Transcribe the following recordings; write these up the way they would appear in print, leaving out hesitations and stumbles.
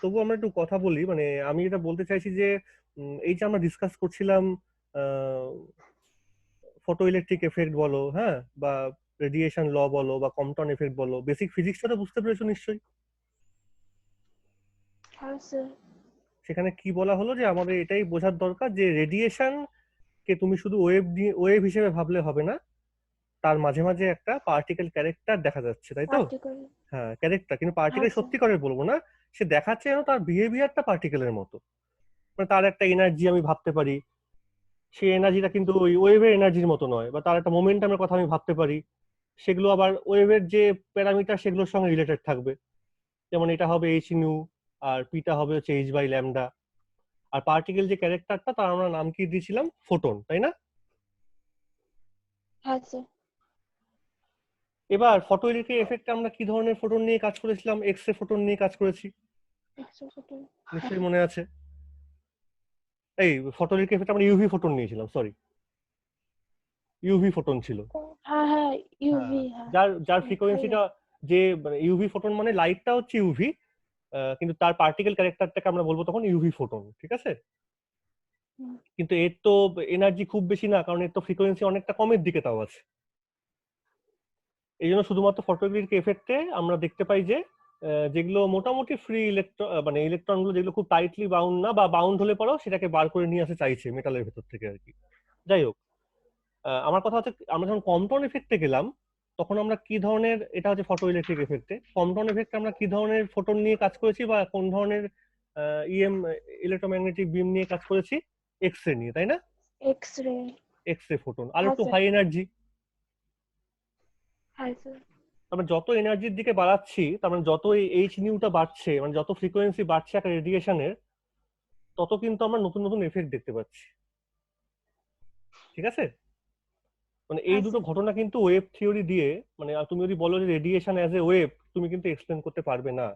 তবু আমরা একটু কথা বলি, মানে আমি এটা বলতে চাইছি যে এই যে আমরা ডিসকাস করছিলাম ফটো ইলেকট্রিক এফেক্ট বলো, হ্যাঁ, বা রেডিয়েশন ল বলো বা কম্পটন এফেক্ট বলো, বেসিক ফিজিক্সটা তো বুঝতে পেরেছো নিশ্চয়ই। হ্যাঁ স্যার। সেখানে কি বলা হলো যে আমাদের এটাই বোঝার দরকার যে রেডিয়েশন কে তুমি শুধু ওয়েভ ওয়েভ হিসেবে ভাবলে হবে না, তার মাঝে মাঝে একটা পার্টিকেল ক্যারেক্টার দেখা যাচ্ছে, তাই তো? পার্টিকেল। হ্যাঁ, ক্যারেক্টার, কিন্তু হ্যাঁ পার্টিকেল স্যার। সত্যিকারের বলবো না। সে দেখাচ্ছে যেন তার বিহেভিয়ারটা পার্টিকেলের মতো, মানে তার একটা এনার্জি আমি ভাবতে পারি, সেই এনার্জিটা কিন্তু ওই ওয়েভের এনার্জির মতো নয়, বা তার একটা মোমেন্টামের কথা আমি ভাবতে পারি, সেগুলো আবার ওয়েভের যে প্যারামিটার সেগুলোর সঙ্গে রিলেটেড থাকবে। যেমন এটা হবে এইচ নিউ, আর পিটা হবে হচ্ছে এইচ বাই ল্যামডা। আর পার্টিকেল যে ক্যারেক্টারটা তার আমরা নাম কি দিয়েছিলাম? ফোটন, তাই না? হ্যাঁ স্যার। এবার ফটো ইলেকট্রিক এফেক্টে আমরা কি ধরনের ফোটন নিয়ে কাজ করেছিলাম? এক্স রে ফোটন নিয়ে কাজ করেছি, এক্সোফোটন। হ্যাঁ। নিশ্চয়ই মনে আছে। এই ফটো ইলেকট্রিক এফেক্টে আমরা ইউভি ফোটন নিয়েছিলাম, সরি, ইউভি ফোটন ছিল। হ্যাঁ হ্যাঁ, হ্যাঁ, ইউভি, হ্যাঁ। যার যার ভালো। ফ্রিকোয়েন্সিটা, যে ইউভি ফোটন মানে লাইটটা হচ্ছে ইউভি, কিন্তু তার পার্টিকেল ক্যারেক্টারটাকে আমরা বলবো তখন ইউভি ফোটন, ঠিক আছে? হুম। কিন্তু এর তো এনার্জি খুব বেশি না, কারণ এর তো ফ্রিকোয়েন্সি অনেকটা কমের দিকে তাও আছে। এই জন্য শুধুমাত্র ফটোইলেকট্রিক এফেক্টে আমরা দেখতে পাই যে যেগুলো মোটামুটি ফ্রি ইলেকট্রন, মানে ইলেকট্রনগুলো যেগুলো খুব টাইটলি বাউন্ড না, বা বাউন্ড হলে পরেও সেটাকে বার করে নিয়ে আসতে চাইছে মেটালের ভেতর থেকে আর কি। যাই হোক, আমার কথা হচ্ছে আমরা যখন কম্পটন এফেক্টে গেলাম তখন আমরা কি ধরনের, এটা হচ্ছে ফটো ইলেকট্রিক এফেক্টে, কম্পটন এফেক্টে আমরা কি ধরনের ফোটন নিয়ে কাজ করেছি, বা কোন ধরনের ইএম ইলেকট্রোম্যাগনেটিক বিম নিয়ে কাজ করেছি? এক্স রে নিয়ে, তাই না? X ray. X ray photon আর হ্যাঁ একটু স্যার। High energy. হ্যাঁ স্যার। আমরা যত এনার্জির দিকে বাড়াচ্ছি, তার মানে যত এই এইচ নিউটা বাড়ছে, মানে যত ফ্রিকোয়েন্সি বাড়ছে একটা রেডিয়েশনের, তত কিন্তু আমরা নতুন নতুন এফেক্ট দেখতে পাচ্ছি, ঠিক আছে? মানে এই হ্যাঁ দুটো স্যার। ঘটনা কিন্তু ওয়েভ থিওরি দিয়ে, মানে তুমি যদি বলো যে রেডিয়েশন অ্যাজ এ ওয়েভ, তুমি কিন্তু এক্সপ্লেন করতে পারবে না।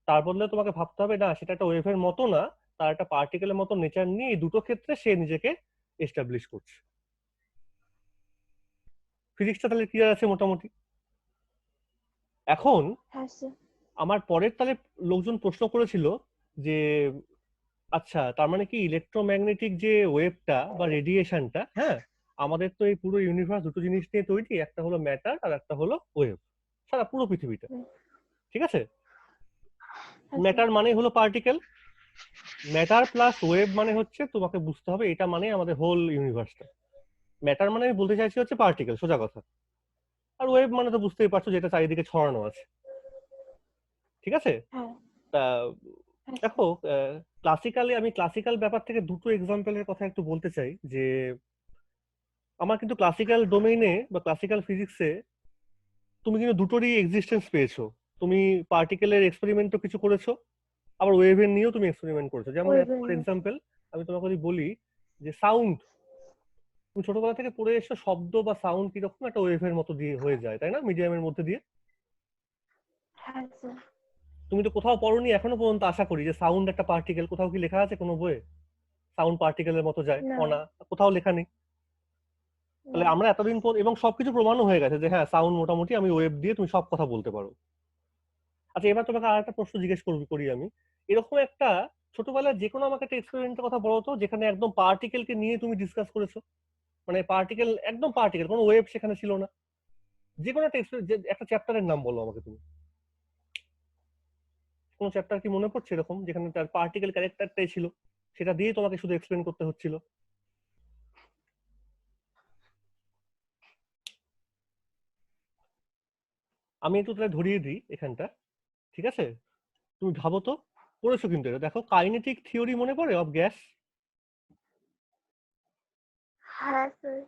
তার বদলে তোমাকে ভাবতে হবে না সেটা একটা ওয়েভের মতো না, তার একটা পার্টিকেলের মতো নেচার নিয়ে এই দুটো ক্ষেত্রে সে নিজেকে এস্টাবলিশ করছে। ফিজিক্সটা তাহলে ক্লিয়ার আছে মোটামুটি। এখন হ্যাঁ স্যার। আমার পরের তাহলে লোকজন প্রশ্ন করেছিল যে আচ্ছা, তার মানে কি ইলেকট্রোম্যাগনেটিক যে ওয়েভটা বা রেডিয়েশনটা, হ্যাঁ, আমাদের তো এই পুরো ইউনিভার্স দুটো জিনিস নিয়ে তৈরি, একটা হলো ম্যাটার আর একটা হলো ওয়েভ, সারা পুরো পৃথিবীটা, হুম। ঠিক আছে? হ্যাঁ স্যার। ম্যাটার মানে হলো পার্টিকেল, ম্যাটার প্লাস ওয়েভ মানে হচ্ছে, তোমাকে বুঝতে হবে এটা মানে আমাদের হোল ইউনিভার্সটা। ম্যাটার মানে আমি বলতে চাইছি হচ্ছে পার্টিকেল, সোজা কথা। আর ওয়েভ মানে তো বুঝতেই পারছো যেটা চারিদিকে ছড়ানো আছে, ঠিক আছে? হ্যাঁ। তা হ্যাঁ স্যার। দেখো, আমি ক্লাসিক্যাল ব্যাপার থেকে দুটো এক্সাম্পলের কথা একটু বলতে চাই যে আমার কিন্তু ক্লাসিক্যাল ডোমেইনে বা ক্লাসিক্যাল ফিজিক্সে তুমি কিন্তু দুটোরই এক্সিস্টেন্স পেয়েছো। তুমি পার্টিকেলের এক্সপেরিমেন্টও কিছু করেছো, আবার ওয়েভের নিয়েও তুমি এক্সপেরিমেন্ট করেছো। যেমন ওয়েভেন। ফর এক্সাম্পল আমি তোমাকে যদি বলি যে সাউন্ড, তুমি ছোটবেলা থেকে পড়ে এসছো শব্দ বা সাউন্ড কিরকম একটা ওয়েভের মতো দিয়ে হয়ে যায়, তাই না? মিডিয়ামের মধ্যে দিয়ে। হ্যাঁ স্যার। তুমি তো কোথাও পড়োনি এখনো পর্যন্ত, আশা করি, যে সাউন্ড একটা পার্টিকেল, কোথাও কি লেখা আছে কোনো বইয়ে সাউন্ড পার্টিকেলের মতো যায়? না। কণা কোথাও লেখা নেই। তাহলে না। আমরা এতদিন পর, এবং সবকিছু প্রমাণও হয়ে গেছে যে হ্যাঁ সাউন্ড মোটামুটি আমি ওয়েভ দিয়ে তুমি সব কথা বলতে পারো। আচ্ছা, এবার তোমাকে আর একটা প্রশ্ন জিজ্ঞেস করি আমি, এরকম একটা ছোটবেলায় যে কোনো আমাকে একটা এক্সপেরিমেন্টের কথা বলো তো যেখানে একদম পার্টিকেলকে নিয়ে তুমি ডিসকাস করেছো, মানে পার্টিকেল, একদম পার্টিকেল, কোনো ওয়েভ সেখানে ছিল না। যে কোনো একটা একটা চ্যাপ্টারের নাম বলো আমাকে তুমি। কোনো চ্যাপ্টার কি মনে পড়ছে এরকম যেখানে তার পার্টিকেল ক্যারেক্টারটাই ছিল, সেটা দিয়ে তোমাকে শুধু এক্সপ্লেন করতে হচ্ছিল? আমি একটু তাহলে ধরিয়ে দিই এখানটা, ঠিক আছে? তুমি ভাবো তো, পড়েছো কিন্তু এটা, দেখো কাইনেটিক থিওরি মনে পড়ে অফ গ্যাস? হ্যাঁ স্যার।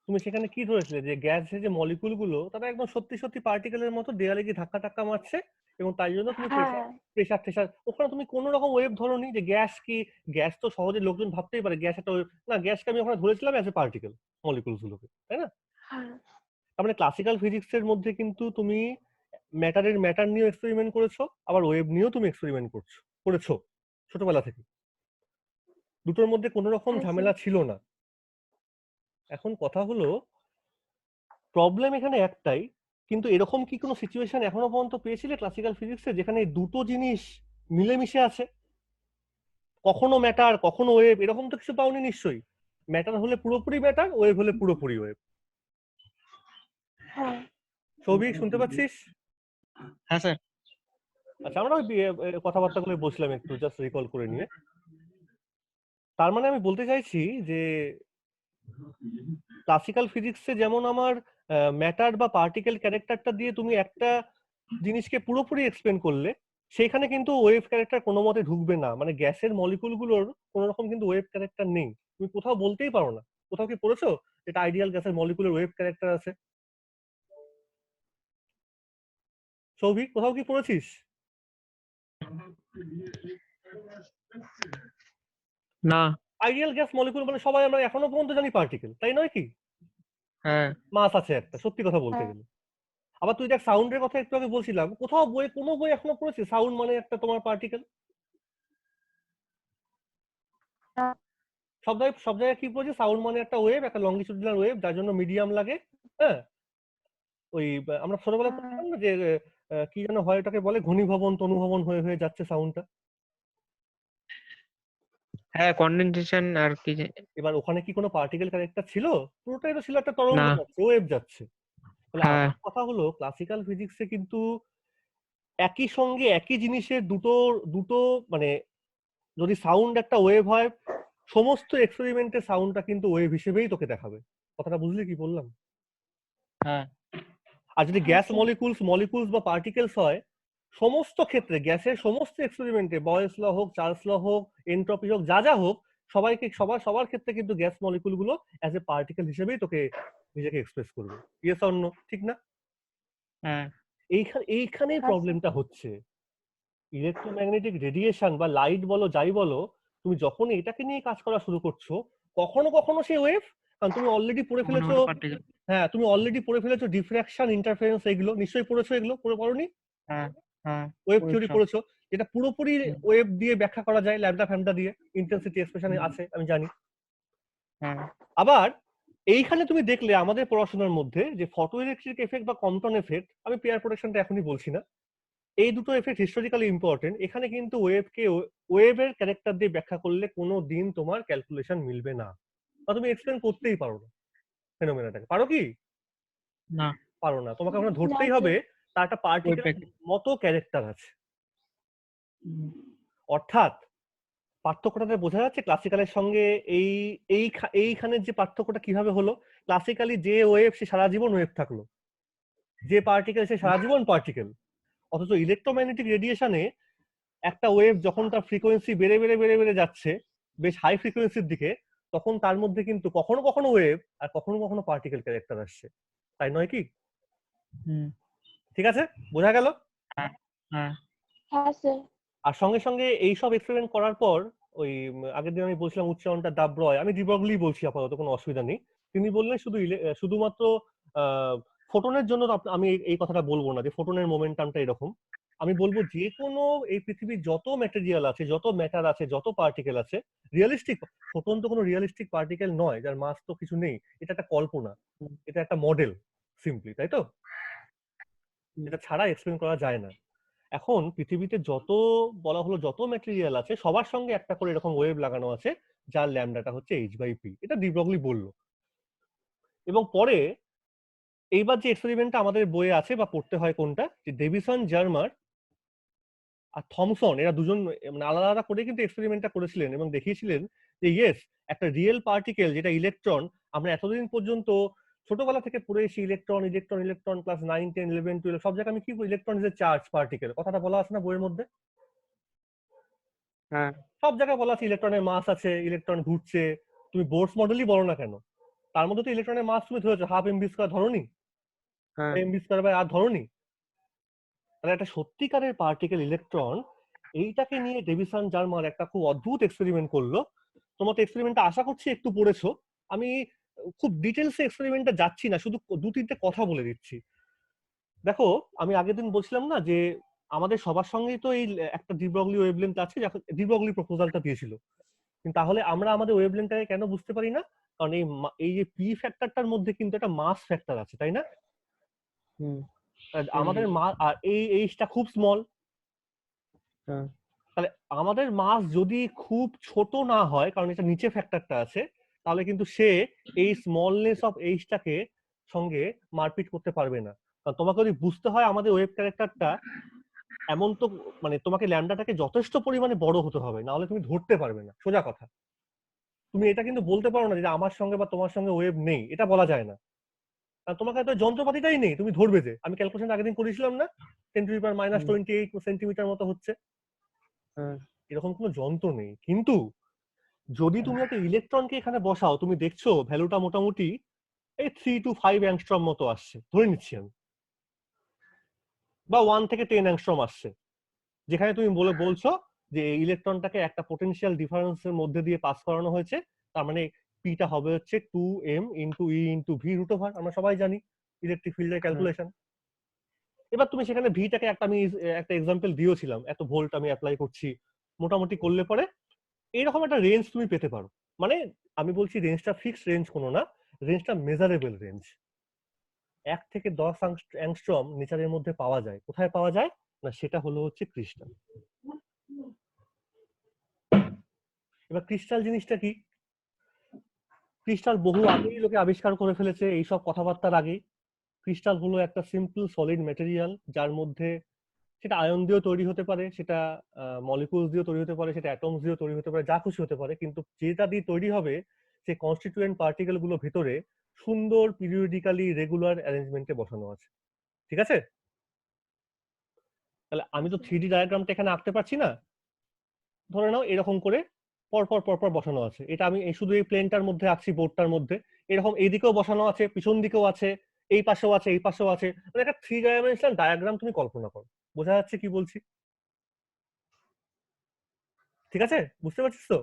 তুমি সেখানে কি ধরেছিলে যে গ্যাসের যে মলিকুল গুলো তারা একদম সত্যি সত্যি পার্টিকেলের মতো দেয়ালে গিয়ে ধাক্কা টাক্কা মারছে, এবং তাই জন্য তুমি প্রেশার হ্যাঁ। প্রেশার টেশার, ওখানে তুমি কোনো রকম ওয়েভ ধরোনি যে গ্যাস কি। গ্যাস তো সহজে লোকজন ভাবতেই পারে গ্যাস একটা wave। না, গ্যাসকে আমি ওখানে ধরেছিলাম অ্যাজ এ পার্টিকেল, মলিকুলস গুলোকে, তাই না? হ্যাঁ। তার মানে ক্লাসিক্যাল ফিজিক্সের মধ্যে কিন্তু তুমি ম্যাটার নিয়েও এক্সপেরিমেন্ট করেছো, আবার ওয়েভ নিয়েও তুমি এক্সপেরিমেন্ট করেছো ছোটবেলা থেকে। দুটোর মধ্যে কোনো রকম হ্যাঁ স্যার। ঝামেলা ছিল না। এখন কথা হলো, প্রবলেম এখানে একটাই, কিন্তু এরকম কি কোনো সিচুয়েশন এখনো পর্যন্ত পেয়েছিলে ক্লাসিক্যাল ফিজিক্সে যেখানে এই দুটো জিনিস মিলেমিশে আছে। কখনো ম্যাটার কখনো ওয়েভ, এরকম তো কিছু পাওনি নিশ্চয়ই। ম্যাটার হলে পুরোপুরি ম্যাটার, ওয়েভ হলে পুরোপুরি ওয়েভ। হ্যাঁ সৌভিক শুনতে পাচ্ছিস? হ্যাঁ স্যার। আচ্ছা, আমরা ওই কথাবার্তা গুলো বসলাম একটু জাস্ট রিকল করে নিয়ে। তার মানে আমি বলতে চাইছি যে ক্লাসিক্যাল ফিজিক্সে যেমন আমার ম্যাটার বা পার্টিকেল ক্যারেক্টারটা দিয়ে তুমি একটা জিনিসকে পুরোপুরি এক্সপ্লেন করলে, সেখানে কিন্তু ওয়েভ ক্যারেক্টার কোনো মতে ঢুকবে না। মানে গ্যাসের মলিকুলগুলোর কোনো রকম কিন্তু ওয়েভ ক্যারেক্টার নেই, তুমি কোথাও বলতেই পারো না। কোথাও কি পড়েছো এটা আইডিয়াল গ্যাসের মলিকুলের ওয়েভ ক্যারেক্টার আছে? সৌভিক কোথাও কি পড়েছিস? না। আইডিয়াল গ্যাস মলিকুল মানে সবাই আমরা এখনো পর্যন্ত জানি পার্টিকেল, তাই নয় কি? হ্যাঁ মাস আছে একটা, সত্যি কথা বলতে গেলে। আবার তুই দেখ সাউন্ডের কথা একটু আগে বলছিলাম, কোথাও বই কোনো বই এখনো পড়েছিস সাউন্ড মানে একটা তোমার পার্টিকেল? সব জায়গায় কি পড়েছে, সাউন্ড মানে একটা ওয়েভ, একটা লংগিটিউডিনাল ওয়েভ, যার জন্য মিডিয়াম লাগে। হ্যাঁ, ওই আমরা ছোটবেলায় পড়তাম না যে কি যেন হয় ওটাকে বলে, ঘনীভবন তনুভবন হয়ে হয়ে যাচ্ছে সাউন্ডটা। হ্যাঁ কন্ডেনসেশন আর কি এবার ওখানে কি কোনো পার্টিকেল ক্যারেক্টার ছিল? পুরোটাই তো ছিল একটা তরঙ্গ না। যাচ্ছে, ওয়েভ যাচ্ছে। তাহলে হ্যাঁ আমার কথা হলো ক্লাসিক্যাল ফিজিক্সে কিন্তু একই সঙ্গে একই জিনিসের দুটো দুটো মানে, যদি সাউন্ড একটা ওয়েভ হয়, সমস্ত এক্সপেরিমেন্টের সাউন্ডটা কিন্তু ওয়েভ হিসেবেই তোকে দেখাবে। কথাটা বুঝলি কি বললাম? হ্যাঁ আর যদি গ্যাস মলিকুলস বা পার্টিকেলস হয়, সমস্ত ক্ষেত্রে গ্যাসের সমস্ত এক্সপেরিমেন্টে, বয়েলস ল হোক, চার্লস ল হোক, এনট্রপি হোক, যা যা হোক, সবার ক্ষেত্রে কিন্তু গ্যাস মলিকুল গুলো অ্যাজ এ পার্টিকেল হিসেবেই তোকে নিজেকে এক্সপ্রেস করবে। ইয়েস অর নো, ঠিক না? হ্যাঁ এইখানেই প্রবলেমটা হচ্ছে। ইলেকট্রোম্যাগনেটিক রেডিয়েশন বা লাইট বলো যাই বলো, তুমি যখন এটাকে নিয়ে কাজ করা শুরু করছো, কখনো কখনো সে ওয়েভ, কারণ তুমি অলরেডি পড়ে ফেলেছো। পার্টিকেল। হ্যাঁ, তুমি অলরেডি পড়ে ফেলেছো ডিফ্রাকশন, ইন্টারফারেন্স, এগুলো নিশ্চয়ই পড়েছো, এগুলো পড়োনি? হ্যাঁ হ্যাঁ ওয়েভ থিওরি পড়েছো, যেটা পুরোপুরি ওয়েভ দিয়ে ব্যাখ্যা করা যায়, ল্যাম্ডা ফ্যামডা দিয়ে, ইন্টেন্সিটি এক্সপ্রেশনে আছে, আমি জানি। হ্যাঁ আবার এইখানে তুমি দেখলে আমাদের পড়াশোনার মধ্যে যে ফটো ইলেকট্রিক এফেক্ট বা কম্পটন এফেক্ট, আমি পেয়ার প্রোটেকশনটা এখনই বলছি না, এই দুটো এফেক্ট হিস্টোরিক্যালি ইম্পর্টেন্ট। এখানে কিন্তু ওয়েভের ক্যারেক্টার দিয়ে ব্যাখ্যা করলে কোনো দিন তোমার ক্যালকুলেশন মিলবে না, বা তুমি এক্সপ্লেন করতেই পারো না ফেনোমেনাটাকে। পারো কি? না। পারো না। তোমাকে ওখানে ধরতেই হবে তার একটা পার্টিকেল মতো ক্যারেক্টার আছে। অর্থাৎ পার্থক্যটা বোঝা যাচ্ছে ক্লাসিক্যালের সঙ্গে। এইখানের যে পার্থক্যটা কিভাবে হলো, ক্লাসিক্যালি যে ওয়েভ সে সারা জীবন ওয়েভ থাকলো, যে পার্টিকেল সে সারা জীবন পার্টিকেল। অথচ ইলেকট্রোম্যাগনেটিক রেডিয়েশনে একটা ওয়েভ যখন তার ফ্রিকোয়েন্সি বেড়ে বেড়ে বেড়ে বেড়ে যাচ্ছে বেশ হাই ফ্রিকোয়েন্সির দিকে, তখন তার মধ্যে কিন্তু কখনো কখনো ওয়েভ আর কখনো কখনো পার্টিকেল ক্যারেক্টার আসছে, তাই নয় কি? ঠিক আছে, বোঝা গেল? হ্যাঁ হ্যাঁ স্যার। আর সঙ্গে সঙ্গে এইসব এক্সপেরিমেন্ট করার পর, ওই আগের দিন আমি বলছিলাম উচ্চারণটা ডাব্রয়, আমি ডিব্রগলি বলছি আপাতত, কোনো অসুবিধা নেই। তিনি বললেন শুধুমাত্র ফোটনের জন্য আমি এই কথাটা বলবো না যে ফোটনের মোমেন্টামটা এরকম। আমি বলবো যে কোনো এই পৃথিবীর যত ম্যাটেরিয়াল আছে, যত ম্যাটার আছে, যত পার্টিকেল আছে, রিয়েলিস্টিক, ফোটন তো কোনো রিয়েলিস্টিক পার্টিকেল নয়, যার মাস তো কিছু নেই, এটা একটা কল্পনা, এটা একটা মডেল সিম্পলি, তাই তো? এটা ছাড়া এক্সপ্লেন করা যায় না। এখন পৃথিবীতে যত বলা হলো যত ম্যাটেরিয়াল আছে, সবার সঙ্গে একটা করে এরকম ওয়েভ লাগানো আছে, যার ল্যামডাটা হচ্ছে h/p, এটা ডি ব্রগলি বললো। এবং পরে এইবার যে এক্সপেরিমেন্টটা আমাদের বইয়ে আছে বা পড়তে হয় কোনটা, যে ডেভিসন জার্মার আর থমসন, এরা দুজন মানে আলাদা আলাদা করে কিন্তু এক্সপেরিমেন্টটা করেছিলেন এবং দেখিয়েছিলেন যে ইয়েস, একটা রিয়েল পার্টিকেল যেটা ইলেকট্রন, আমরা এতদিন পর্যন্ত ছোটবেলা থেকে পড়ে এসেছি ইলেকট্রন ইলেকট্রন ইলেকট্রন, ক্লাস 9, 10, 11, 12 সব জায়গায় আমি কি বলি, electron is a charge particle, কথাটা বলা আছে না বইয়ের মধ্যে? হ্যাঁ সব জায়গায় বলা আছে ইলেকট্রনের মাস আছে, ইলেকট্রন ঘুরছে। তুমি বোর্স মডেলই বলো না কেন, তার মধ্যে তো ইলেকট্রনের মাস তুমি ধরেছো হাফ এমভি স্কয়ার, ধরোনি? এমভি স্কয়ার বাই আর ধরোনি? তাহলে একটা সত্যিকারের পার্টিকেল ইলেকট্রন, এইটাকে নিয়ে ডেভিসন জার্মার একটা খুব অদ্ভুত এক্সপেরিমেন্ট করলো। তোমার তো এক্সপেরিমেন্টটা আশা করছি একটু পড়েছো, আমি খুব ডিটেলসে এক্সপেরিমেন্টটা যাচ্ছি না, শুধু 2-3টে কথা বলে দিচ্ছি। দেখো, আমি আগের দিন বলছিলাম না যে আমাদের সবার সঙ্গেই তো এই একটা ডি ব্রগলি ওয়েভলেন্থ আছে, ডি ব্রগলি প্রপোজালটা দিয়েছিল। কিন্তু তাহলে আমরা আমাদের ওয়েভলেন্থটাকে কেন বুঝতে পারি না? কারণ এই যে পি ফ্যাক্টরটার মধ্যে কিন্তু একটা মাস ফ্যাক্টর আছে, তাই না? আমাদের আর এই এইচটা খুব স্মল। তাহলে আমাদের মাস যদি খুব ছোট না হয়, কারণ এটা নিচে ফ্যাক্টরটা আছে, তাহলে কিন্তু সে এই স্মলনেস অফ এইচটাকে সঙ্গে মারপিট করতে পারবে না। কারণ তোমাকে যদি বুঝতে হয় আমাদের ওয়েভ ক্যারেক্টারটা এমন, তো মানে তোমাকে ল্যামডাটাকে যথেষ্ট পরিমাণে বড় হতে হবে, না হলে তুমি ধরতে পারবে না। সোজা কথা, তুমি এটা কিন্তু বলতে পারো না যে আমার সঙ্গে বা তোমার সঙ্গে ওয়েভ নেই, এটা বলা যায় না। কারণ তোমার কাছে যন্ত্রপাতিটাই নেই, তুমি ধরবে যে। আমি ক্যালকুলেশন আগের দিন করেছিলাম না, 10⁻⁻28 সেন্টিমিটার মতো হচ্ছে, এরকম কোনো যন্ত্র নেই। কিন্তু যদি তুমি একটা ইলেকট্রনকে এখানে বসাও, তুমি দেখছো ভ্যালুটা মোটামুটি এই 3 to 5 অ্যাংস্ট্রম মতো আসছে, ধরে নিচ্ছি আমি, বা 1 থেকে 10 অ্যাংস্ট্রম আসছে, যেখানে তুমি বলছো যে এই ইলেকট্রনটাকে একটা পোটেনশিয়াল ডিফারেন্সের মধ্যে দিয়ে পাস করানো হয়েছে, তার মানে পিটা হবে হচ্ছে 2m ইন্টু ই ইন্টু ভি রুট ওভার, আমরা সবাই জানি ইলেকট্রিক ফিল্ডের ক্যালকুলেশন। এবার তুমি সেখানে ভিটাকে আমি একটা এক্সাম্পল দিয়েছিলাম, এত ভোল্ট আমি অ্যাপ্লাই করছি, মোটামুটি করলে পরে এইরকম একটা রেঞ্জ তুমি পেতে পারো। মানে আমি বলছি রেঞ্জটা ফিক্সড রেঞ্জ কোনো না, রেঞ্জটা মেজারেবল রেঞ্জ। 1 থেকে 10 অ্যাংস্ট্রম নেচারের মধ্যে পাওয়া যায়। কোথায় পাওয়া যায় না, সেটা হলো হচ্ছে ক্রিস্টাল। এবার ক্রিস্টাল জিনিসটা কি? ক্রিস্টাল বহু আগেই লোকে আবিষ্কার করে ফেলেছে এইসব কথাবার্তার আগে। ক্রিস্টাল হলো একটা সিম্পল সলিড ম্যাটেরিয়াল, যার মধ্যে সেটা আয়ন দিয়েও তৈরি হতে পারে, সেটা মলিকুলস দিয়ে তৈরি হতে পারে, সেটা অ্যাটমস দিয়ে তৈরি হতে পারে, যা খুশি হতে পারে, কিন্তু যেটা দিয়ে তৈরি হবে সেই কনস্টিটিউয়েন্ট পার্টিকেল গুলো ভিতরে সুন্দর পিরিয়ডিক্যালি রেগুলার অ্যারেঞ্জমেন্টে বসানো আছে। ঠিক আছে? তাহলে আমি তো 3D ডায়াগ্রামটা এখানে আঁকতে পারছি না, ধরে নাও এরকম করে পরপর পরপর বসানো আছে। এটা আমি শুধু এই প্লেনটার মধ্যে আঁকছি, বোর্ডটার মধ্যে। এরকম এইদিকেও বসানো আছে, পিছন দিকেও আছে, এই পাশেও আছে, এই পাশেও আছে। মানে একটা 3 ডাইমেনশনাল ডায়াগ্রাম তুমি কল্পনা করো। বোঝা যাচ্ছে কি বলছি? ঠিক আছে, বুঝতে পারছিস তো?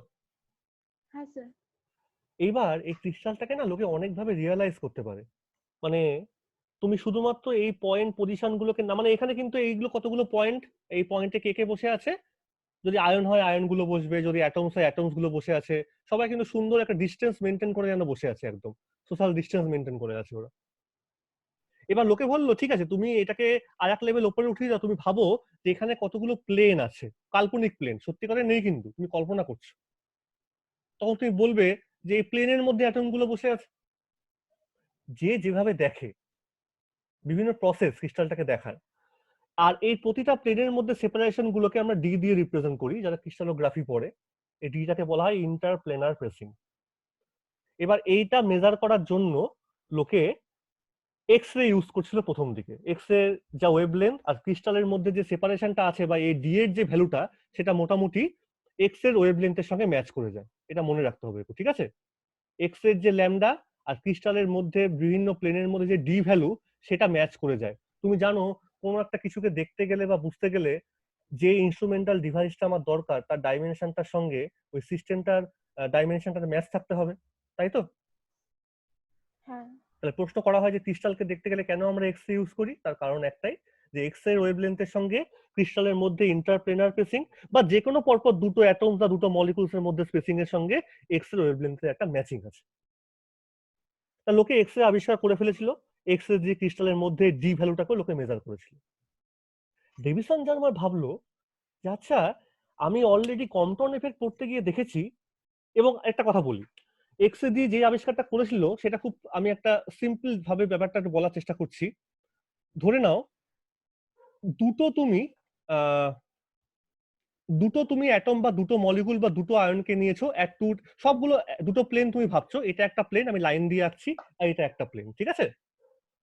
হ্যাঁ স্যার। এইবার এই ক্রিস্টালটাকে না লোকে অনেকভাবে রিয়েলাইজ করতে পারে। মানে তুমি শুধুমাত্র এই পয়েন্ট পজিশন গুলোকে না, মানে এখানে কিন্তু এইগুলো কতগুলো পয়েন্ট, এই পয়েন্টে কে কে বসে আছে, যদি আয়ন হয় আয়ন গুলো বসবে, যদি অ্যাটমস হয় অ্যাটমস গুলো বসে আছে, সবাই কিন্তু সুন্দর একটা ডিস্টেন্স মেনটেন করে যেন বসে আছে, একদম সোশ্যাল ডিস্টেন্স মেনটেন করে আছে ওরা। এবার লোকে বললো ঠিক আছে, তুমি এটাকে আর এক লেভেল উপরে উঠিয়ে যাও, তুমি ভাবো যে এখানে কতগুলো প্লেন আছে, কাল্পনিক প্লেন, সত্যি করে নেই কিন্তু তুমি কল্পনা করছো। তখন তুমি বলবে যে এই প্লেনের মধ্যে অ্যাটম গুলো বসে আছে। যে যেভাবে দেখে, বিভিন্ন প্রসেস ক্রিস্টালটাকে দেখার, আর এই প্রতিটা প্লেনের মধ্যে সেপারেশন গুলোকে আমরা ডি দিয়ে রিপ্রেজেন্ট করি, যারা ক্রিস্টালোগ্রাফি পড়ে। এই ডিটাকে বলা হয় ইন্টারপ্লেনার প্রেসিং। এবার এইটা মেজার করার জন্য লোকে এক্স রে ইউজ করছিল প্রথম দিকে। এক্স রে যা ওয়েভলেন্থ আর ক্রিস্টালের মধ্যে যে সেপারেশনটা আছে বা এই ডি এর যে ভ্যালুটা, সেটা মোটামুটি এক্স এর ওয়েভলেন্থের সঙ্গে ম্যাচ করে যায়, এটা মনে রাখতে হবে। ঠিক আছে? এক্স এর যে ল্যামডা আর ক্রিস্টালের মধ্যে বিভিন্ন প্লেনের মধ্যে যে ডি ভ্যালু, সেটা ম্যাচ করে যায়। তুমি জানো কোনো একটা কিছুকে দেখতে গেলে বা বুঝতে গেলে যে ইনস্ট্রুমেন্টাল ডিভাইসটা আমার দরকার, তার ডাইমেনশনটার সঙ্গে ওই সিস্টেমটার ডাইমেনশনটার ম্যাচ থাকতে হবে, তাই তো? হ্যাঁ। তাহলে প্রশ্ন করা হয় যে ক্রিস্টালকে দেখতে গেলে কেন আমরা এক্স রে ইউজ করি, তার কারণ একটাই, যে এক্স এর ওয়েভলেন্থের সঙ্গে ক্রিস্টালের মধ্যে ইন্টারপ্লেনার স্পেসিং বা যে কোনো পরপর দুটো অ্যাটমস বা দুটো মলিকুলস এর মধ্যে স্পেসিং এর সঙ্গে এক্স এর ওয়েভলেন্থের একটা ম্যাচিং আছে। তা লোকে এক্স রে আবিষ্কার করে ফেলেছিল, এক্স রে যে ক্রিস্টালের মধ্যে ডি ভ্যালুটাকে লোকে মেজার করেছিল। ডেভিসন জার্মার ভাবলো যে আচ্ছা, আমি অলরেডি কম্পটন এফেক্ট পড়তে গিয়ে দেখেছি। এবং একটা কথা বলি, এক্স রে দিয়ে যে আবিষ্কারটা করেছিল সেটা খুব, আমি একটা সিম্পল ভাবে ব্যাপারটা একটু বলার চেষ্টা করছি। ধরে নাও দুটো তুমি আহ দুটো তুমি অ্যাটম বা দুটো মলিকুল বা দুটো আয়নকে নিয়েছো, সবগুলো দুটো প্লেন তুমি ভাবছো, এটা একটা প্লেন, আমি লাইন দিয়ে আঁকছি, আর এটা একটা প্লেন। ঠিক আছে?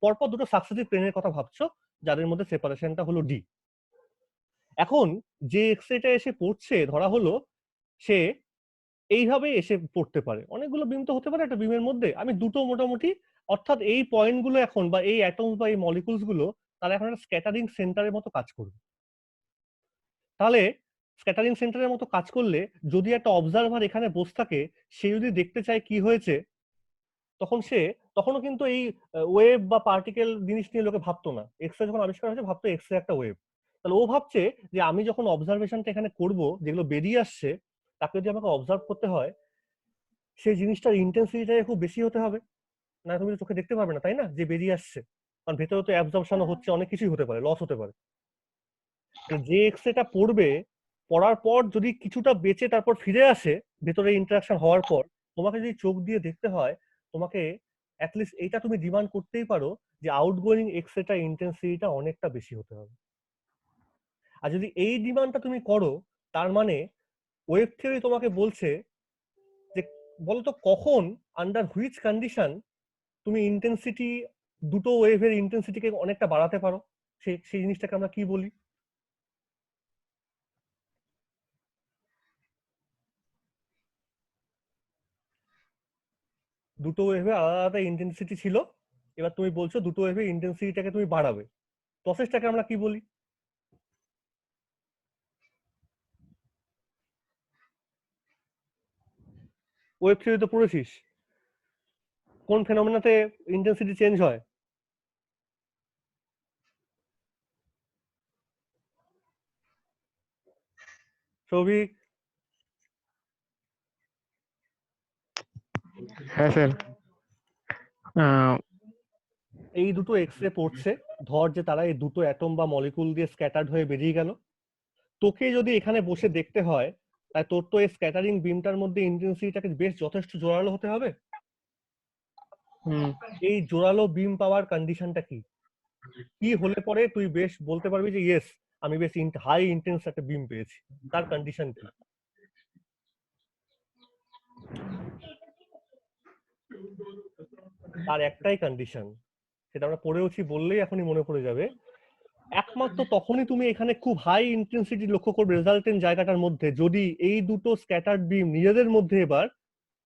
পরপর দুটো সাকসেসিভ প্লেনের কথা ভাবছো, যাদের মধ্যে সেপারেশনটা হলো ডি। এখন যে এক্স রেটা এসে পড়ছে, ধরা হলো সে এইভাবে এসে পড়তে পারে, অনেকগুলো বিম তো হতে পারে একটা বিমের মধ্যে, আমি দুটো মোটামুটি, অর্থাৎ এই পয়েন্টগুলো এখন বা এই অ্যাটমস বা এই মলিকুলস গুলো, তারা এখন একটা স্ক্যাটারিং সেন্টারের মতো কাজ করবে। তাহলে স্ক্যাটারিং সেন্টারের মতো কাজ করলে যদি একটা অবজারভার এখানে বসে থাকে, সে যদি দেখতে চায় কি হয়েছে, তখনও কিন্তু এই ওয়েভ বা পার্টিকেল জিনিস নিয়ে লোকে ভাবতো না। এক্স রে যখন আবিষ্কার হয়েছে, ভাবতো এক্স রে একটা ওয়েভ। তাহলে ও ভাবছে যে আমি যখন অবজারভেশনটা এখানে করব, যেগুলো বেরিয়ে আসছে, তাকে যদি আমাকে অবজার্ভ করতে হয়, সেই জিনিসটার ইন্টেন্সিটিটা খুব বেশি হতে হবে, না তুমি চোখে দেখতে পারবে না, তাই না, যে বেরিয়ে আসছে। কারণ ভেতরে তো অ্যাবজর্পশনও হচ্ছে, অনেক কিছুই হতে পারে, লস হতে পারে। যে এক্স রেটা পড়বে পড়ার পর যদি কিছুটা বেঁচে তারপর ফিরে আসে ভেতরে ইন্টারাকশন হওয়ার পর, তোমাকে যদি চোখ দিয়ে দেখতে হয়, তোমাকে অ্যাটলিস্ট এইটা তুমি ডিমান্ড করতেই পারো যে আউটগোয়িং এক্সেটা ইন্টেন্সিটিটা অনেকটা বেশি হতে হবে। আর যদি এই ডিমান্ডটা তুমি করো, তার মানে ওয়েভ থিওরি তোমাকে বলছে যে বলতো কখন, আন্ডার হুইচ কন্ডিশন তুমি ইন্টেন্সিটি, দুটো ওয়েভের ইন্টেন্সিটিকে অনেকটা বাড়াতে পারো, সেই জিনিসটাকে আমরা কি বলি? দুটো ওয়েভে আলাদা আলাদা ইন্টেন্সিটি ছিল, এবার তুমি বলছো দুটো ওয়েভের ইন্টেন্সিটিটাকে তুমি বাড়াবে, প্রসেসটাকে আমরা কি বলি? ওয়েভ থিওরি তো পড়েছিস, কোন ফেনোমেনাতে ইন্টেন্সিটি চেঞ্জ হয়? সৌভিক? হ্যাঁ স্যার। এই দুটো এক্স রে পড়ছে, ধর যে তারা এই দুটো অ্যাটম বা মলিকুল দিয়ে স্ক্যাটার্ড হয়ে বেরিয়ে গেল। তোকে যদি এখানে বসে দেখতে হয়, তাই তোর তো এই স্ক্যাটারিং বিমটার মধ্যে ইন্টেন্সিটিটাকে বেশ যথেষ্ট জোরালো হতে হবে। এই জোরালো বিম পাওয়ার কন্ডিশনটা কি? কি হলে পরে তুই বেশ বলতে পারবি যে ইয়েস আমি বেশ হাই ইন্টেন্স একটা বিম পেয়েছি? তার কন্ডিশন কি? তার একটাই কন্ডিশন, সেটা আমরা পড়েওছি বললেই এখনই মনে পড়ে যাবে। একমাত্র তখনই তুমি এখানে খুব হাই ইন্টেন্সিটি লক্ষ্য করবে রেজাল্টেন্ট জায়গাটার মধ্যে, যদি এই দুটো স্ক্যাটার্ড বিম নিজেদের মধ্যে এবার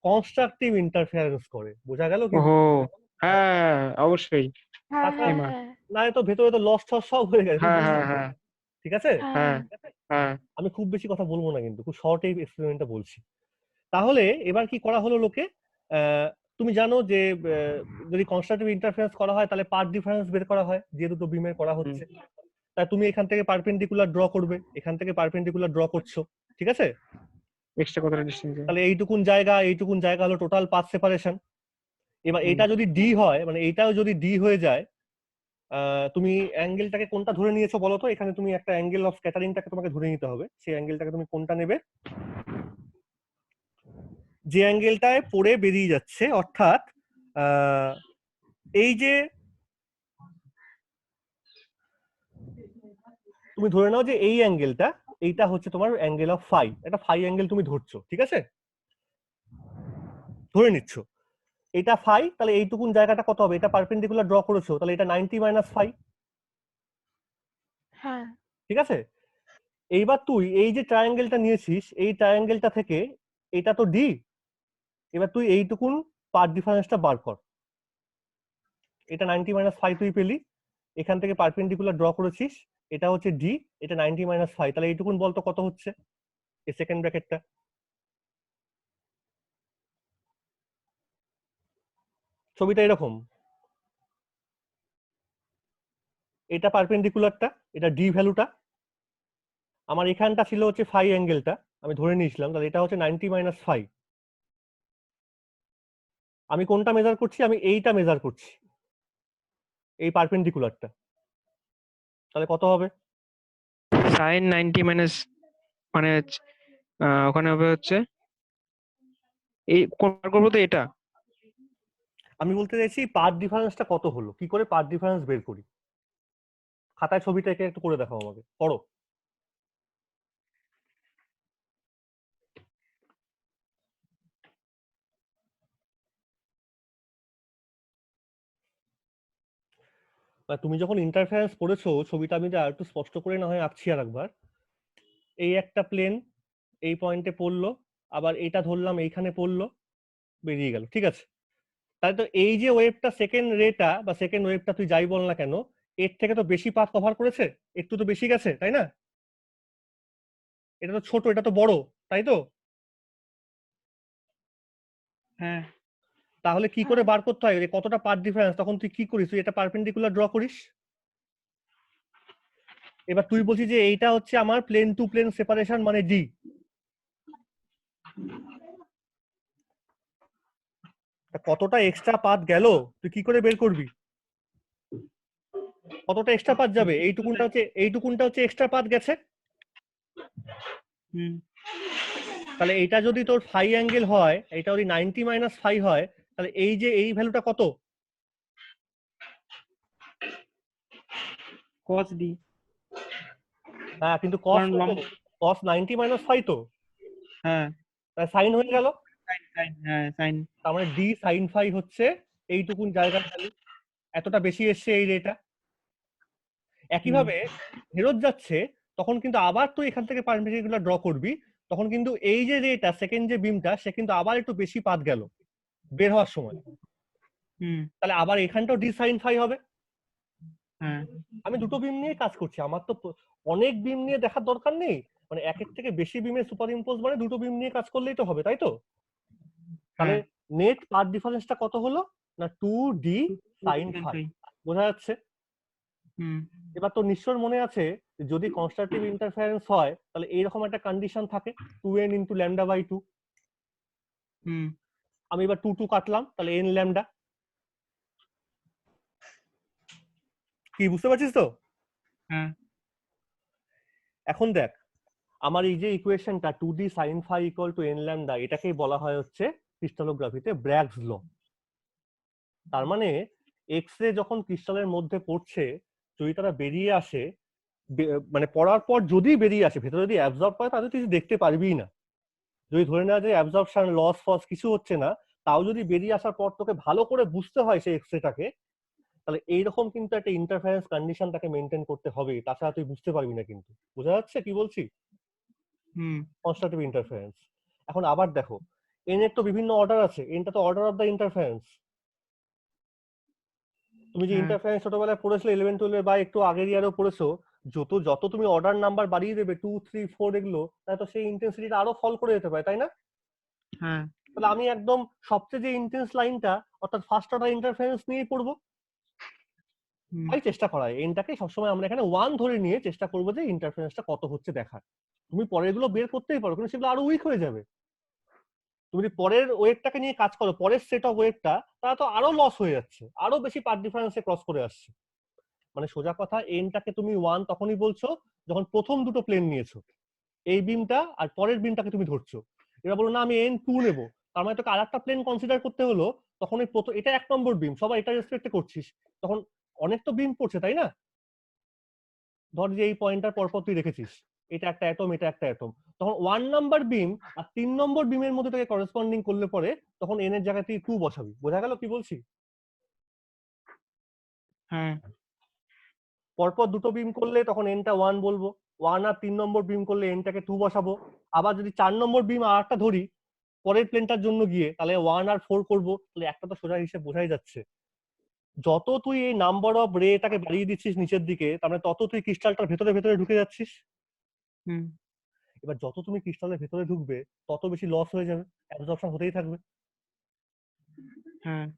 কনস্ট্রাকটিভ ইন্টারফারেন্স করে। বোঝা গেল কি? ওহো, হ্যাঁ অবশ্যই। হ্যাঁ আচ্ছা, হ্যাঁ এমা। হ্যাঁ না তো ভেতরে তো লস টস সব হয়ে গেছে, হ্যাঁ হ্যাঁ হ্যাঁ ঠিক আছে? হ্যাঁ হ্যাঁ হ্যাঁ আমি খুব বেশি কথা বলবো না, কিন্তু খুব শর্ট এই এক্সপেরিমেন্টটা বলছি। তাহলে এবার কি করা হলো লোকে, তুমি জানো যে যদি কনস্ট্রাকটিভ ইন্টারফারেন্স করা হয় তাহলে পাথ ডিফারেন্স বের করা হয় যে দুটো বিমের করা হচ্ছে। তাই তুমি এখান থেকে পারপেন্ডিকুলার ড্র করবে, এখান থেকে পারপেন্ডিকুলার ড্র করছো, ঠিক আছে? এক্সট্রা কতটা ডিস্টেন্স? তাহলে এইটুকুন জায়গা হলো টোটাল পাথ সেপারেশন। এবার এটা যদি ডি হয়, মানে এইটাও যদি ডি হয়ে যায়, তুমি অ্যাঙ্গেলটাকে কোনটা ধরে নিয়েছো বলো তো? এখানে তুমি একটা অ্যাঙ্গেল অফ স্ক্যাটারিংটাকে তোমাকে ধরে নিতে হবে, সেই অ্যাঙ্গেলটাকে তুমি কোনটা নেবে? যে অ্যাঙ্গেলটায় পড়ে বেরিয়ে যাচ্ছে, অর্থাৎ এই যে তুমি ধরে নাও যে এই অ্যাঙ্গেলটা, এইটা হচ্ছে তোমার অ্যাঙ্গেল অফ ফাই, একটা ফাই অ্যাঙ্গেল তুমি ধরছো, ঠিক আছে? ধরে নিচ্ছ এটা ফাই, তাহলে এইটুকুন জায়গাটা কত হবে? এটা পারপেন্ডিকুলার ড্র করেছো, তাহলে এটা 90 মাইনাস ফাই, হ্যাঁ ঠিক আছে? এইবার তুই এই যে ট্রায়াঙ্গেলটা নিয়েছিস, এই ট্রায়াঙ্গেলটা থেকে এটা তো ডি, এবার তুই এইটুকুন পাথ ডিফারেন্সটা বার কর। এটা 90 মাইনাস ফাই তুই পেলি, এখান থেকে পারপেন্ডিকুলার ড্র করেছিস, এটা হচ্ছে ডি, এটা 90 মাইনাস ফাই, তাহলে এইটুকুন বলতো কত হচ্ছে এই সেকেন্ড ব্র্যাকেটটা? ছবিটা এরকম, এটা পারপেন্ডিকুলারটা, এটা ডি ভ্যালুটা, আমার এখানটা ছিল হচ্ছে ফাই অ্যাঙ্গেলটা, আমি ধরে নিয়েছিলাম, তাহলে এটা হচ্ছে 90 মাইনাস ফাই। আমি কোনটা মেজার করছি? আমি এইটা মেজার করছি, এই পারপেন্ডিকুলারটা, তাহলে কত হবে? সাইন 90 মাইনাস, মানে ওখানে হবে হচ্ছে এই কোন করবো তো এটা। আমি বলতে চাইছি পাথ ডিফারেন্সটা কত হলো, কি করে পাথ ডিফারেন্স বের করি? খাতায় ছবিটাকে একটু করে দেখাও আমাকে, করো। তুমি যখন ইন্টারফারেন্স পড়েছো, ছবিটা আমি আর একটু স্পষ্ট করে না হয় আঁকছি আর একবার। এই একটা প্লেন এই পয়েন্টে পড়লো, আবার এটা ধরলাম এইখানে পড়লো, বেরিয়ে গেল, ঠিক আছে? তাহলে তো এই যে ওয়েভটা, সেকেন্ড রেটা বা সেকেন্ড ওয়েভটা তুই যাই বল না কেন, এর থেকে তো বেশি পাথ কভার করেছে, একটু তো বেশি গেছে, তাই না? এটা তো ছোট, এটা তো বড়, তাই তো? হ্যাঁ তাহলে কি করে বার করতে হয় কতটা পাথ ডিফারেন্স? তখন তুই কি করিস? তুই এটা পারপেন্ডিকুলার ড্র করিস। এবার তুই বলছিস যে এইটা হচ্ছে আমার প্লেন টু প্লেন সেপারেশন, মানে ডি। কতটা এক্সট্রা পাথ গেল তুই কি করে বের করবি? কতটা এক্সট্রা পাথ যাবে? এইটুকুনটা হচ্ছে এক্সট্রা পাথ গেছে। হুম তাহলে এটা যদি তোর ফাই অ্যাঙ্গেল হয়, এটা যদি 90 মাইনাস ফাই হয়, তাহলে এই যে এই ভ্যালুটা কত? cos d, হ্যাঁ, কিন্তু কারণ লম্ব, cos 90 মাইনাস ফাই তো হ্যাঁ সাইন হয়ে গেল। হ্যাঁ সাইন, তার মানে ডি সাইন ফাই হচ্ছে এইটুকুন জায়গার ভ্যালু, এতটা বেশি এসছে এই রেটা। একইভাবে ফেরত যাচ্ছে, তখন কিন্তু আবার তুই এখান থেকে পারপেন্ডিকুলার ড্র করবি, তখন কিন্তু এই যে রেটা সেকেন্ড যে বিমটা সে কিন্তু আবার একটু বেশি পাত গেল বের হওয়ার সময়, তাহলে আবার এখানটাও ডি সাইন ফাই হবে। হ্যাঁ আমি দুটো বিম নিয়ে কাজ করছি, আমার তো অনেক বিম নিয়ে দেখার দরকার নেই, মানে একের থেকে বেশি বিমের সুপার ইম্পোজ মানে দুটো বিম নিয়ে কাজ করলেই তো হবে, তাই তো? তাহলে নেট পাথ ডিফারেন্সটা কত হলো না 2d sin phi, বোঝা যাচ্ছে? এবার তো নিশ্চয় মনে আছে যদি কনস্ট্রাকটিভ ইন্টারফারেন্স হয় তাহলে এইরকম একটা কন্ডিশন থাকে 2n ইনটু ল্যামডা বাই 2। আমি এবার 2 2 কাটলাম, তাহলে n ল্যামডা। কি বুঝতে পারছিস তো? হ্যাঁ এখন দেখ, আমার এই যে ইকুয়েশনটা 2d sin phi equal to n lambda, এটাকেই বলা হয় হচ্ছে ক্রিস্টালোগ্রাফিতে ব্র্যাগস ল। তার মানে এক্স রে যখন ক্রিস্টালের মধ্যে পড়ছে, যদি তারা বেরিয়ে আসে, মানে পড়ার পর যদি বেরিয়ে আসে, ভেতরে যদি অ্যাবজর্ব হয় তাহলে তুই দেখতে পারবি না। যদি ধরে নেওয়া যায় অ্যাবজর্পশন লস ফস কিছু হচ্ছে না, তাও যদি বেরিয়ে আসার পর তোকে ভালো করে বুঝতে হয় সেই এক্স রেটাকে, তাহলে এইরকম কিন্তু একটা ইন্টারফারেন্স কন্ডিশন তাকে মেনটেন করতে হবে, তাছাড়া তুই বুঝতে পারবি না। কিন্তু বোঝা যাচ্ছে কি বলছি? Constructive interference. এখন আবার দেখো, এন এর তো বিভিন্ন অর্ডার আছে, এনটা তো অর্ডার অফ দ্য ইন্টারফারেন্স। তুমি যে ইন্টারফারেন্স ছোটবেলায় পড়েছিলে 11 12 বা একটু আগের ইয়ারেও পড়েছো, যত যত তুমি অর্ডার নাম্বার বাড়িয়ে দেবে 2 3 4 এগুলো, তাহলে তো সেই ইন্টেন্সিটিটা আরো ফল করে যেতে পারে, তাই না? হ্যাঁ তাহলে আমি একদম সবচেয়ে যে ইন্টেন্স লাইনটা অর্থাৎ ফার্স্ট অর্ডার ইন্টারফারেন্স নিয়েই পড়বো। তাই চেষ্টা করা হয় এনটাকে সবসময় আমরা এখানে 1 ধরে নিয়ে চেষ্টা করবো যে ইন্টারফারেন্সটা কত হচ্ছে দেখার। তুমি পরেরগুলো বের করতেই পারো, কিন্তু সেগুলো আরো উইক হয়ে যাবে। তুমি যদি পরের ওয়েটটাকে নিয়ে কাজ করো, পরের সেট অফ ওয়েটটা, তারা তো আরো লস হয়ে যাচ্ছে, আরো বেশি পার্ট ডিফারেন্সে ক্রস করে আসছে। মানে সোজা কথা, এনটাকে তুমি 1 তখনই বলছো যখন প্রথম দুটো প্লেন নিয়েছো, এই বিমটা আর পরের বিমটাকে তুমি ধরছো। এবার বলো না আমি এন 2 নেবো, তার মানে তোকে আরেকটা প্লেন কনসিডার করতে হলো, তখন এই প্রথম এটা 1 নম্বর বিম, সবাই এটা রেসপেক্টে করছিস, তখন অনেক তো বিম পড়ছে, তাই না? ধর যে এই পয়েন্টটার পরপর তুই রেখেছিস, এটা একটা অ্যাটম, এটা একটা অ্যাটম, তখন 1 নাম্বার বিম আর 3 নম্বর বিমের মধ্যে তোকে করেসপন্ডিং করলে পরে তখন এন এর জায়গায় তুই 2 বসাবি। বোঝা গেল কি বলছি? হ্যাঁ পরপর দুটো বিম করলে তখন এনটা 1 বলবো, 1 আর 3 নম্বর বিম করলে এনটাকে 2 বসাবো। আবার যদি 4 নম্বর বিম আর একটা ধরি পরের প্লেনটার জন্য গিয়ে, তাহলে 1 আর 4 করবো, তাহলে একটা তো সোজা হিসেব বোঝাই যাচ্ছে। যত তুই এই নাম্বার অফ রেটাকে বাড়িয়ে দিচ্ছিস নিচের দিকে, তার মানে তত তুই ক্রিস্টালটার ভেতরে ভেতরে ঢুকে যাচ্ছিস। এবার যত তুমি ক্রিস্টালের ভেতরে ঢুকবে তত বেশি লস হয়ে যাবে, অ্যাবজর্পশন হতেই থাকবে,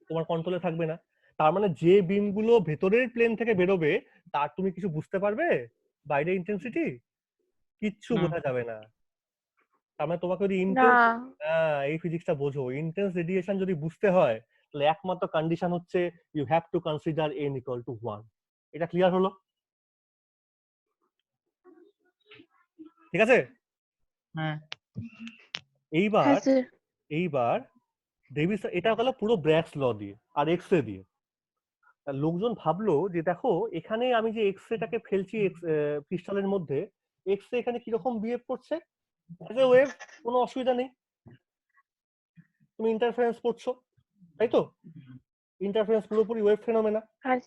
তোমার কন্ট্রোলে থাকবে না। তার মানে যে বিম গুলো ভেতরের প্লেন থেকে বেরোবে তার তুমি কিছু বুঝতে পারবে বাইরে ইন্টেন্সিটি? কিচ্ছু বোঝা যাবে না। তার মানে তোমাকে যদি না এই ফিজিক্সটা বোঝো, ইন্টেন্স রেডিয়েশন যদি বুঝতে হয় তাহলে একমাত্র কন্ডিশন হচ্ছে you have to consider n equal to 1। এটা ক্লিয়ার হলো? ঠিক আছে। এইবার হ্যাঁ স্যার এইবার ডেভিস, এটা গেল পুরো ব্র্যাগস ল দিয়ে আর এক্স রে দিয়ে। লোকজন ভাবলো যে দেখো এখানে আমি যে এক্স রেটাকে ফেলছি ক্রিস্টালের মধ্যে, এক্স রে এখানে কিরকম বিহেভ করছে অ্যাজ এ ওয়েভ, কোনো অসুবিধা নেই, তুমি ইন্টারফারেন্স করছো, তাই তো? ইন্টারফারেন্স পুরোপুরি ওয়েভ ফেনোমেনা। হ্যাঁ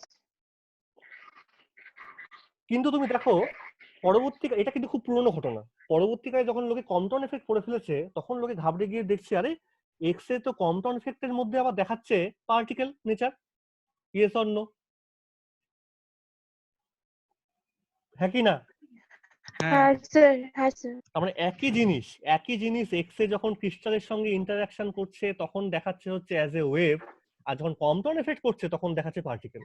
কিন্তু তুমি দেখো পরবর্তীকালে, এটা কিন্তু খুব পুরনো ঘটনা, পরবর্তীকালে যখন লোকে কম্পটন এফেক্ট করে ফেলেছে তখন লোকে ঘাবড়ে গিয়ে দেখছে আরে এক্স রে তো কম্পটন এফেক্টের মধ্যে আবার দেখাচ্ছে particle nature. Yes or no? হ্যাঁ কি না? হ্যাঁ স্যার হ্যাঁ স্যার তার একই জিনিস এক্স রে যখন ক্রিস্টালের সঙ্গে ইন্টারঅ্যাকশন করছে তখন দেখাচ্ছে হচ্ছে অ্যাজ এ ওয়েভ, আর যখন কম্পটন এফেক্ট করছে তখন দেখাচ্ছে পার্টিকেল।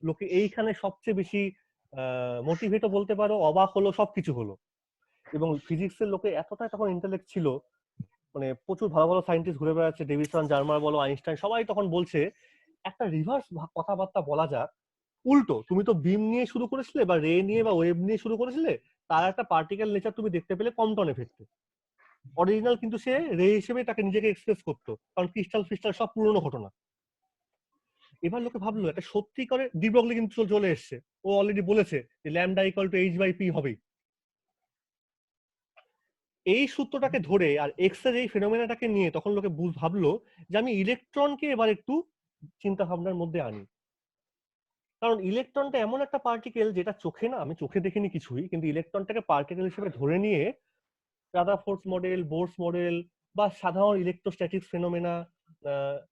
লোকে এইখানে সবচেয়ে বেশি মোটিভেটও বলতে পারো, অবাক হলো, সবকিছু হলো। এবং ফিজিক্সের লোকে এতটাই তখন ইন্টেলেক্ট ছিল, মানে প্রচুর ভালো ভালো সায়েন্টিস্ট ঘুরে বেড়াচ্ছে, ডেভিসন, জার্মার বলো, আইনস্টাইন, সবাই তখন বলছে একটা রিভার্স কথাবার্তা বলা যাক, উল্টো তুমি তো বিম নিয়ে শুরু করেছিলে বা রে নিয়ে বা ওয়েভ নিয়ে শুরু করেছিলে, তার একটা পার্টিকেল নেচার তুমি দেখতে পেলে কম্পটন এফেক্টে। অরিজিনাল কিন্তু সে রে হিসেবে তাকে নিজেকে এক্সপ্রেস করতো, কারণ ক্রিস্টাল ফিস্টাল সব পুরনো ঘটনা। এবার লোকে ভাবলো একটা সত্যি করে ডি ব্রগলি কিন্তু চলে এসছে, ও অলরেডি বলেছে যে ল্যামডা ইকুয়াল টু h/p হবে। এই সূত্রটাকে ধরে আর এক্স এর এই ফেনোমেনাটাকে নিয়ে তখন লোকে ভাবলো যে আমি ইলেকট্রনকে এবার একটু চিন্তা ভাবনার মধ্যে আনি। কারণ ইলেকট্রনটা এমন একটা পার্টিকেল যেটা চোখে না, আমি চোখে দেখিনি কিছুই, কিন্তু ইলেকট্রনটাকে পার্টিকেল হিসেবে ধরে নিয়ে রাদারফোর্ড মডেল, বোরস মডেল বা সাধারণ ইলেকট্রোস্ট্যাটিক্স ফেনোমেনা,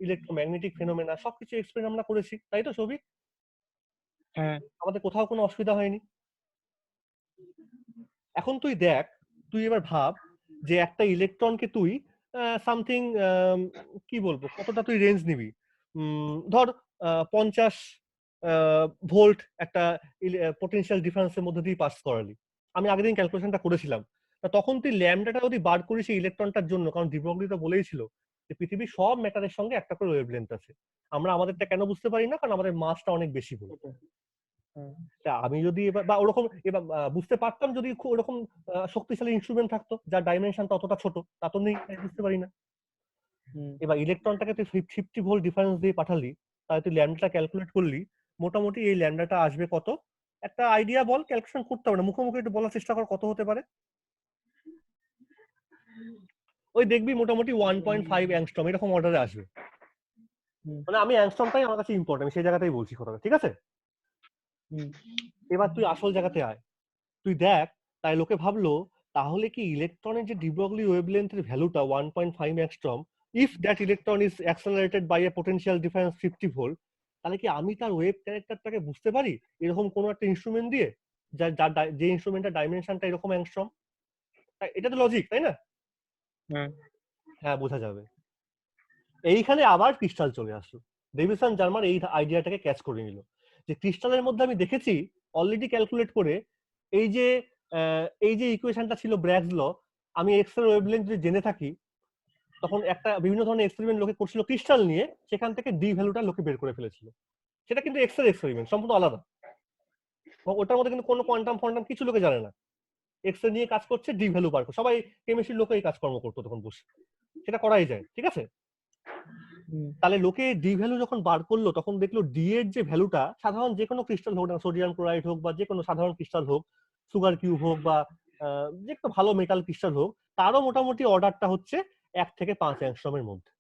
ইলেকট্রোম্যাগনেটিক ফেনোমেনা সবকিছু এক্সপ্লেন আমরা করেছি, তাই তো সৌভিক? হ্যাঁ আমাদের কোথাও কোনো অসুবিধা হয়নি। এখন তুই দেখ, তুই এবার ভাব যে একটা ইলেকট্রনকে তুই সামথিং কি বলবো, কতটা তুই রেঞ্জ নিবি, ধর 50 ভোল্ট একটা পোটেনশিয়াল ডিফারেন্সের মধ্যে দিয়ে পাস করালি। আমি আগের দিন ক্যালকুলেশনটা করেছিলাম। তখন তুই ল্যামডাটা যদি বার করিস এই ইলেকট্রনটার জন্য, কারণ ডি ব্রগলি তো বলেই ছিল যে পৃথিবীর সব ম্যাটারের সঙ্গে একটা করে ওয়েভলেন্থ আছে, আমরা আমাদেরটা কেন বুঝতে পারি না, কারণ আমাদের মাসটা অনেক বেশি বলে। তা আমি যদি এবার বা ওরকম এবার বুঝতে পারতাম যদি খুব ওরকম শক্তিশালী ইনস্ট্রুমেন্ট থাকতো যার ডাইমেনশনটা অতটা ছোট, তা তো নেই, তাই বুঝতে পারি না। এবার ইলেকট্রনটাকে তুই 50 ভোল্ট ডিফারেন্স দিয়ে পাঠালি, তাহলে তুই ল্যামডাটা ক্যালকুলেট করলি, মোটামুটি এই ল্যামডাটা আসবে কত, একটা আইডিয়া বল, ক্যালকুলেশন করতে হবে না, মুখোমুখি একটু বলার চেষ্টা কর কত হতে পারে। ওই দেখবি মোটামুটি 1.5 অ্যাংস্ট্রম এরকম অর্ডারে আসবে। মানে আমি অ্যাংস্ট্রমটাই আমার কাছে ইম্পর্টেন্ট, আমি সেই জায়গাতেই বলছি কথাটা, ঠিক আছে? এবার তুই আসল জায়গাতে আয়, তুই দেখ, তাই লোকে ভাবলো তাহলে কি ইলেকট্রনের যে ডি ব্রগলি ওয়েভলেন্থের ভ্যালুটা 1.5 angstrom, if that electron is accelerated by a potential difference 50 volt, তাহলে কি আমি তার ওয়েভ ক্যারেক্টারটাকে বুঝতে পারি এরকম কোনো একটা ইনস্ট্রুমেন্ট দিয়ে, যে ইনস্ট্রুমেন্টের ডাইমেনশনটা এরকম অ্যাংস্ট্রম? এটা তো লজিক, তাই না? হ্যাঁ, বোঝা যাবে। এইখানে আবার ক্রিস্টাল চলে আসলো। ডেভিসন জার্মান এই আইডিয়াটাকে ক্যাচ করে নিল যে ক্রিস্টালের মধ্যে আমি দেখেছি অলরেডি ক্যালকুলেট করে, এই যে ইকুয়েশনটা ছিল ব্র্যাগস ল, আমি এক্স এর ওয়েভলেন্থ যদি জেনে থাকি, তখন একটা বিভিন্ন ধরনের এক্সপেরিমেন্ট লোকে করছিল ক্রিস্টাল নিয়ে, সেখান থেকে ডি ভ্যালুটা লোকে বের করে ফেলেছিল। সেটা কিন্তু এক্স এর এক্সপেরিমেন্ট, সম্পূর্ণ আলাদা। ওটার মধ্যে কিন্তু কোনো কোয়ান্টাম ফোয়ান্টাম কিছু লোকে জানে না, এক্স এর নিয়ে কাজ করছে, ডি ভ্যালু বার করছে, সবাই কেমিস্ট্রির লোকে এই কাজকর্ম করতো তখন বসে, সেটা করাই যায়, ঠিক আছে? তাহলে লোকে ডি ভ্যালু যখন বার করলো, তখন দেখলো ডি এর যে ভ্যালুটা সাধারণ যে কোনো ক্রিস্টাল হোক না, সোডিয়াম ক্লোরাইড হোক বা যে কোনো সাধারণ ক্রিস্টাল হোক, সুগার কিউব হোক বা যে কোনো ভালো মেটাল ক্রিস্টাল হোক, তারও মোটামুটি অর্ডারটা হচ্ছে 1 থেকে 5 অ্যাংস্ট্রমের মধ্যে।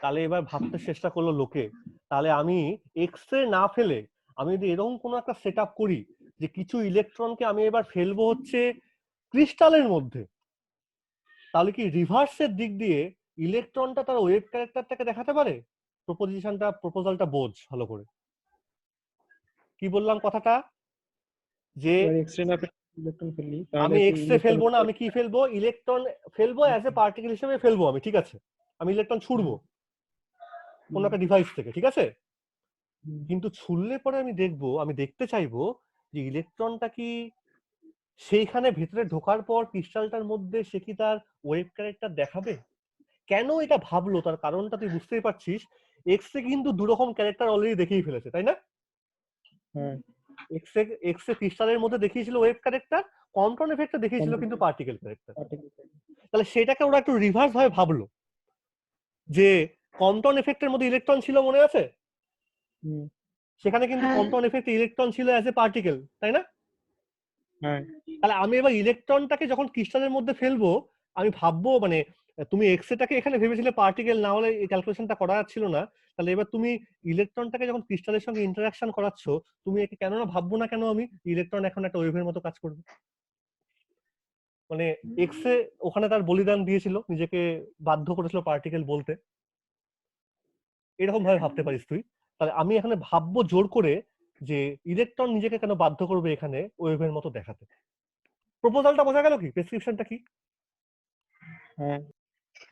তাহলে এবার ভাবতে চেষ্টা করলো লোকে, তাহলে আমি এক্স রে না ফেলে আমি যদি এরকম কোনো একটা সেট আপ করি যে কিছু ইলেকট্রনকে আমি এবার ফেলবো হচ্ছে ক্রিস্টালের মধ্যে, তাহলে কি রিভার্সের দিক দিয়ে ইলেকট্রনটা তার ওয়েভ ক্যারেক্টারটাকে দেখাতে পারে? প্রপোজালটা বোঝ ভালো করে। কি বললাম কথাটা, যে আমি এক্স রে ফেলবো না, আমি কি ফেলবো, ইলেকট্রন ফেলবো অ্যাজ এ পার্টিকেল হিসেবে ফেলবো আমি, ঠিক আছে? আমি ইলেকট্রন ছুড়বো কোন একটা ডিভাইস থেকে, ঠিক আছে? কিন্তু ছুড়লে পরে আমি দেখতে চাইবো যে ইলেকট্রনটা কি সেইখানে ভেতরে ঢোকার পর ক্রিস্টালটার মধ্যে সে কি তার ওয়েভ ক্যারেক্টার দেখাবে। কেন এটা ভাবলো, তার কারণটা তুই বুঝতেই পারছিস। এক্স এ কিন্তু দুরকম ক্যারেক্টার অলরেডি দেখিয়ে ফেলেছে, তাই না? এক্স এ ক্রিস্টালের মধ্যে দেখিয়েছিল ওয়েভ ক্যারেক্টার, কম্পটন এফেক্টে দেখিয়েছিল কিন্তু পার্টিকেল ক্যারেক্টার। তাহলে সেটাকে ওরা একটু রিভার্স ভাবে ভাবলো, যে কম্পটন এফেক্টের মধ্যে ইলেকট্রন ছিল, মনে আছে? সেখানে কিন্তু কম্পটন এফেক্টে ইলেকট্রন ছিল অ্যাজ এ পার্টিকেল, তাই না? তাহলে আমি এবার ইলেকট্রনটাকে যখন ক্রিস্টালের মধ্যে ফেলবো, আমি ভাববো মানে তুমি এক্সরেটাকে এখানে ভেবেছিলে পার্টিকেল, না হলে এই ক্যালকুলেশনটা করা যাচ্ছিল না। তাহলে এবার তুমি ইলেকট্রনটাকে যখন ক্রিস্টালের সঙ্গে ইন্টারাকশন করাচ্ছ, তুমি একে কেন না ভাববো না কেন আমি ইলেকট্রন এখন একটা ওয়েভের মতো কাজ করবে। মানে এক্স এ ওখানে তার বলিদান দিয়েছিল, নিজেকে বাধ্য করেছিল পার্টিকেল বলতে, এরকম ভাবে ভাবতে পারিস তুই। তাহলে আমি এখানে ভাববো জোর করে যে ইলেকট্রন নিজেকে কেন বাধ্য করবে এখানে ওয়েভের মতো দেখাতে। প্রপোজালটা বোঝা গেল কি, প্রেসক্রিপশনটা কি?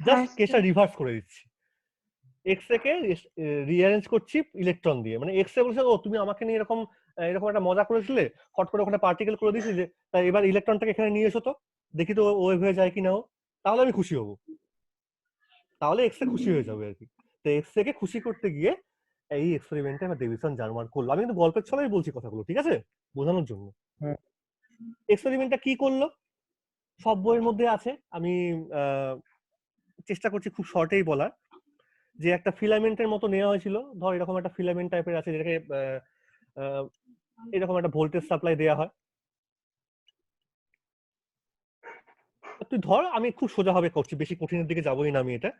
জাস্ট কেসটা রিভার্স করে দিচ্ছি, এক্স রে কে রিঅ্যারেঞ্জ করছি ইলেকট্রন দিয়ে। মানে এক্স রে বলছে, ও তুমি আমাকে নিয়ে এরকম একটা মজা করেছিলে, হট করে ওখানে পার্টিকেল করে দিয়েছি, যে তাই এবার ইলেকট্রনটাকে এখানে নিয়ে এসো তো, দেখি তো ওয়েভ হয়ে যায় কিনা ও, তাহলে আমি খুশি হব, তাহলে এক্স রে খুশি হয়ে যাবে আর কি। তো এক্স রে কে খুশি করতে গিয়ে এই এক্সপেরিমেন্টে আমার ডেভিসন জার্মান করলো। আমি কিন্তু গল্পের ছলেই বলছি কথাগুলো, ঠিক আছে? বোঝানোর জন্য। হুম। এক্সপেরিমেন্টটা কি করলো সব বইয়ের মধ্যে আছে, আমি চেষ্টা করছি খুব শর্টেই বলার। যে একটা ফিলামেন্টের মতো নেওয়া হয়েছিল, ধর এরকম একটা ফিলামেন্ট টাইপের আছে যেটাকে এরকম একটা ভোল্টেজ সাপ্লাই দেওয়া হয়। তুই ধর, আমি খুব সোজাভাবে করছি, বেশি কঠিনের দিকে যাবোই না আমি এটা।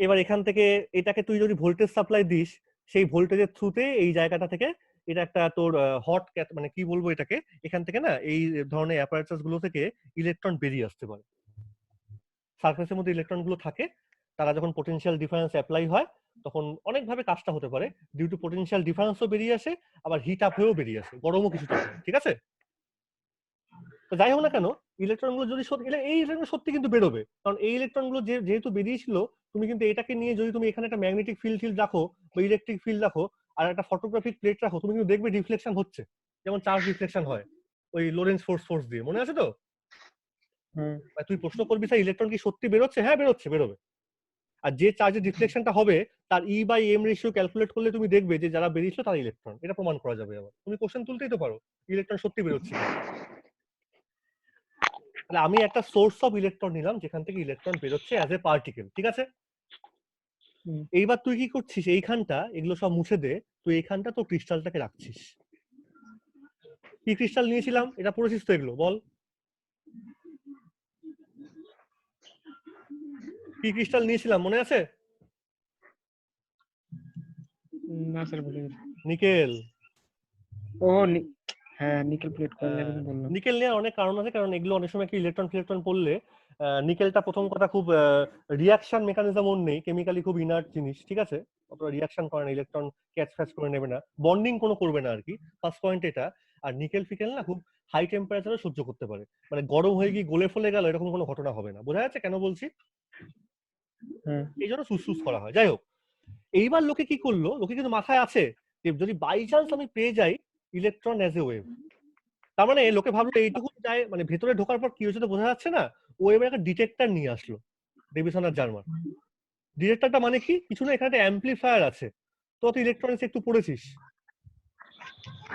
এবার এখান থেকে এটাকে তুই যদি ভোল্টেজ সাপ্লাই দিস, সেই ভোল্টেজের থ্রুতে এই জায়গাটা থেকে এটা একটা তোর হট মানে কি বলবো এটাকে, এখান থেকে না এই ধরনের অ্যাপারেচার গুলো থেকে ইলেকট্রন বেরিয়ে আসতে পারে। সারফেসের মধ্যে ইলেকট্রন গুলো থাকে, তারা যখন পোটেনশিয়াল ডিফারেন্স অ্যাপ্লাই হয় তখন অনেকভাবে কাজটা হতে পারে। ডিউ টু পোটেনশিয়াল ডিফারেন্সও বেরিয়ে আসে, আবার হিট আপ হয়েও বেরিয়ে আসে, গরমও কিছুটা হয়, ঠিক আছে? তো যাই হোক না কেন, ইলেকট্রন গুলো যদি এই ইলেকট্রন সত্যি কিন্তু বেরোবে, কারণ এই ইলেকট্রন গুলো যেহেতু বেরিয়েছিল, তুমি কিন্তু এটাকে নিয়ে যদি তুমি এখানে একটা ম্যাগনেটিক ফিল্ড রাখো বা ইলেকট্রিক ফিল্ড রাখো আর একটা ফটোগ্রাফিক প্লেট রাখো, তুমি কিন্তু দেখবে রিফ্লেকশন হচ্ছে, যেমন চার্জ রিফ্লেকশন হয় ওই লোরেন্স ফোর্স দিয়ে, মনে আছে তো? তুই প্রশ্ন করবি স্যার ইলেকট্রন কি সত্যি বেরোচ্ছে? হ্যাঁ বেরোচ্ছে, বেরোবে। আর যে চার্জের রিফ্লেকশনটা হবে তার E/M রেশিও ক্যালকুলেট করলে তুমি দেখবে যে যারা বেরিয়েছিল তারা ইলেকট্রন, এটা প্রমাণ করা যাবে। আবার তুমি কোশ্চেন তুলতেই তো পারো ইলেকট্রন সত্যি বেরোচ্ছে। তাহলে আমি একটা সোর্স অফ ইলেকট্রন নিলাম যেখান থেকে ইলেকট্রন বেরোচ্ছে অ্যাজ এ পার্টিকেল, ঠিক আছে? এইবার তুই কি করছিস, এইখানটা এগুলো সব মুছে দে, তুই এইখানটা তো ক্রিস্টালটাকে রাখছিস। কি ক্রিস্টাল নিয়েছিলাম এটা পড়েছিস তো, এগুলো বল কি ক্রিস্টাল নিয়েছিলাম, মনে আছে? না স্যার ভুলে গেছি। নিকেল। ও হ্যাঁ নিকেল প্লেট করলে বললাম। নিকেল নেওয়ার অনেক কারণ আছে, কারণ এগুলো অনেক সময় কি ইলেকট্রন পড়লে নিকেলটা প্রথম কথা খুব রিয়াকশন মেকানিজম ওর নেই, কেমিক্যালি খুব ইনার্ট জিনিস, ঠিক আছে? অতটা রিয়াকশন করে না, ইলেকট্রন ক্যাচ ফ্যাচ করে নেবে না, বন্ডিং কোনো করবে না আর কি, ফার্স্ট পয়েন্ট এটা। আর নিকেল ফিকেল না খুব হাই টেম্পারেচারে সহ্য করতে পারে, মানে গরম হয়ে গিয়ে গলে ফলে গেল এরকম কোনো ঘটনা হবে না, বোঝা যাচ্ছে কেন বলছি? এই জন্য সুস করা হয়। যাই হোক, এইবার লোকে কি করলো, লোকে কিন্তু মাথায় আছে যে যদি বাই চান্স আমি পেয়ে যাই ইলেকট্রন অ্যাজ এ ওয়েভ, তার মানে লোকে ভাবলো এইটুকু যায়, মানে ভেতরে ঢোকার পর কি হয়েছে তো বোঝা যাচ্ছে না, ও এবার একটা ডিটেক্টর নিয়ে আসলো, ডেভিসন আর জার্মান। ডিটেক্টরটা মানে কি, কিছু না, এখানে একটা অ্যাম্পলিফায়ার আছে, তো তুই ইলেকট্রনিক্স একটু পড়েছিস,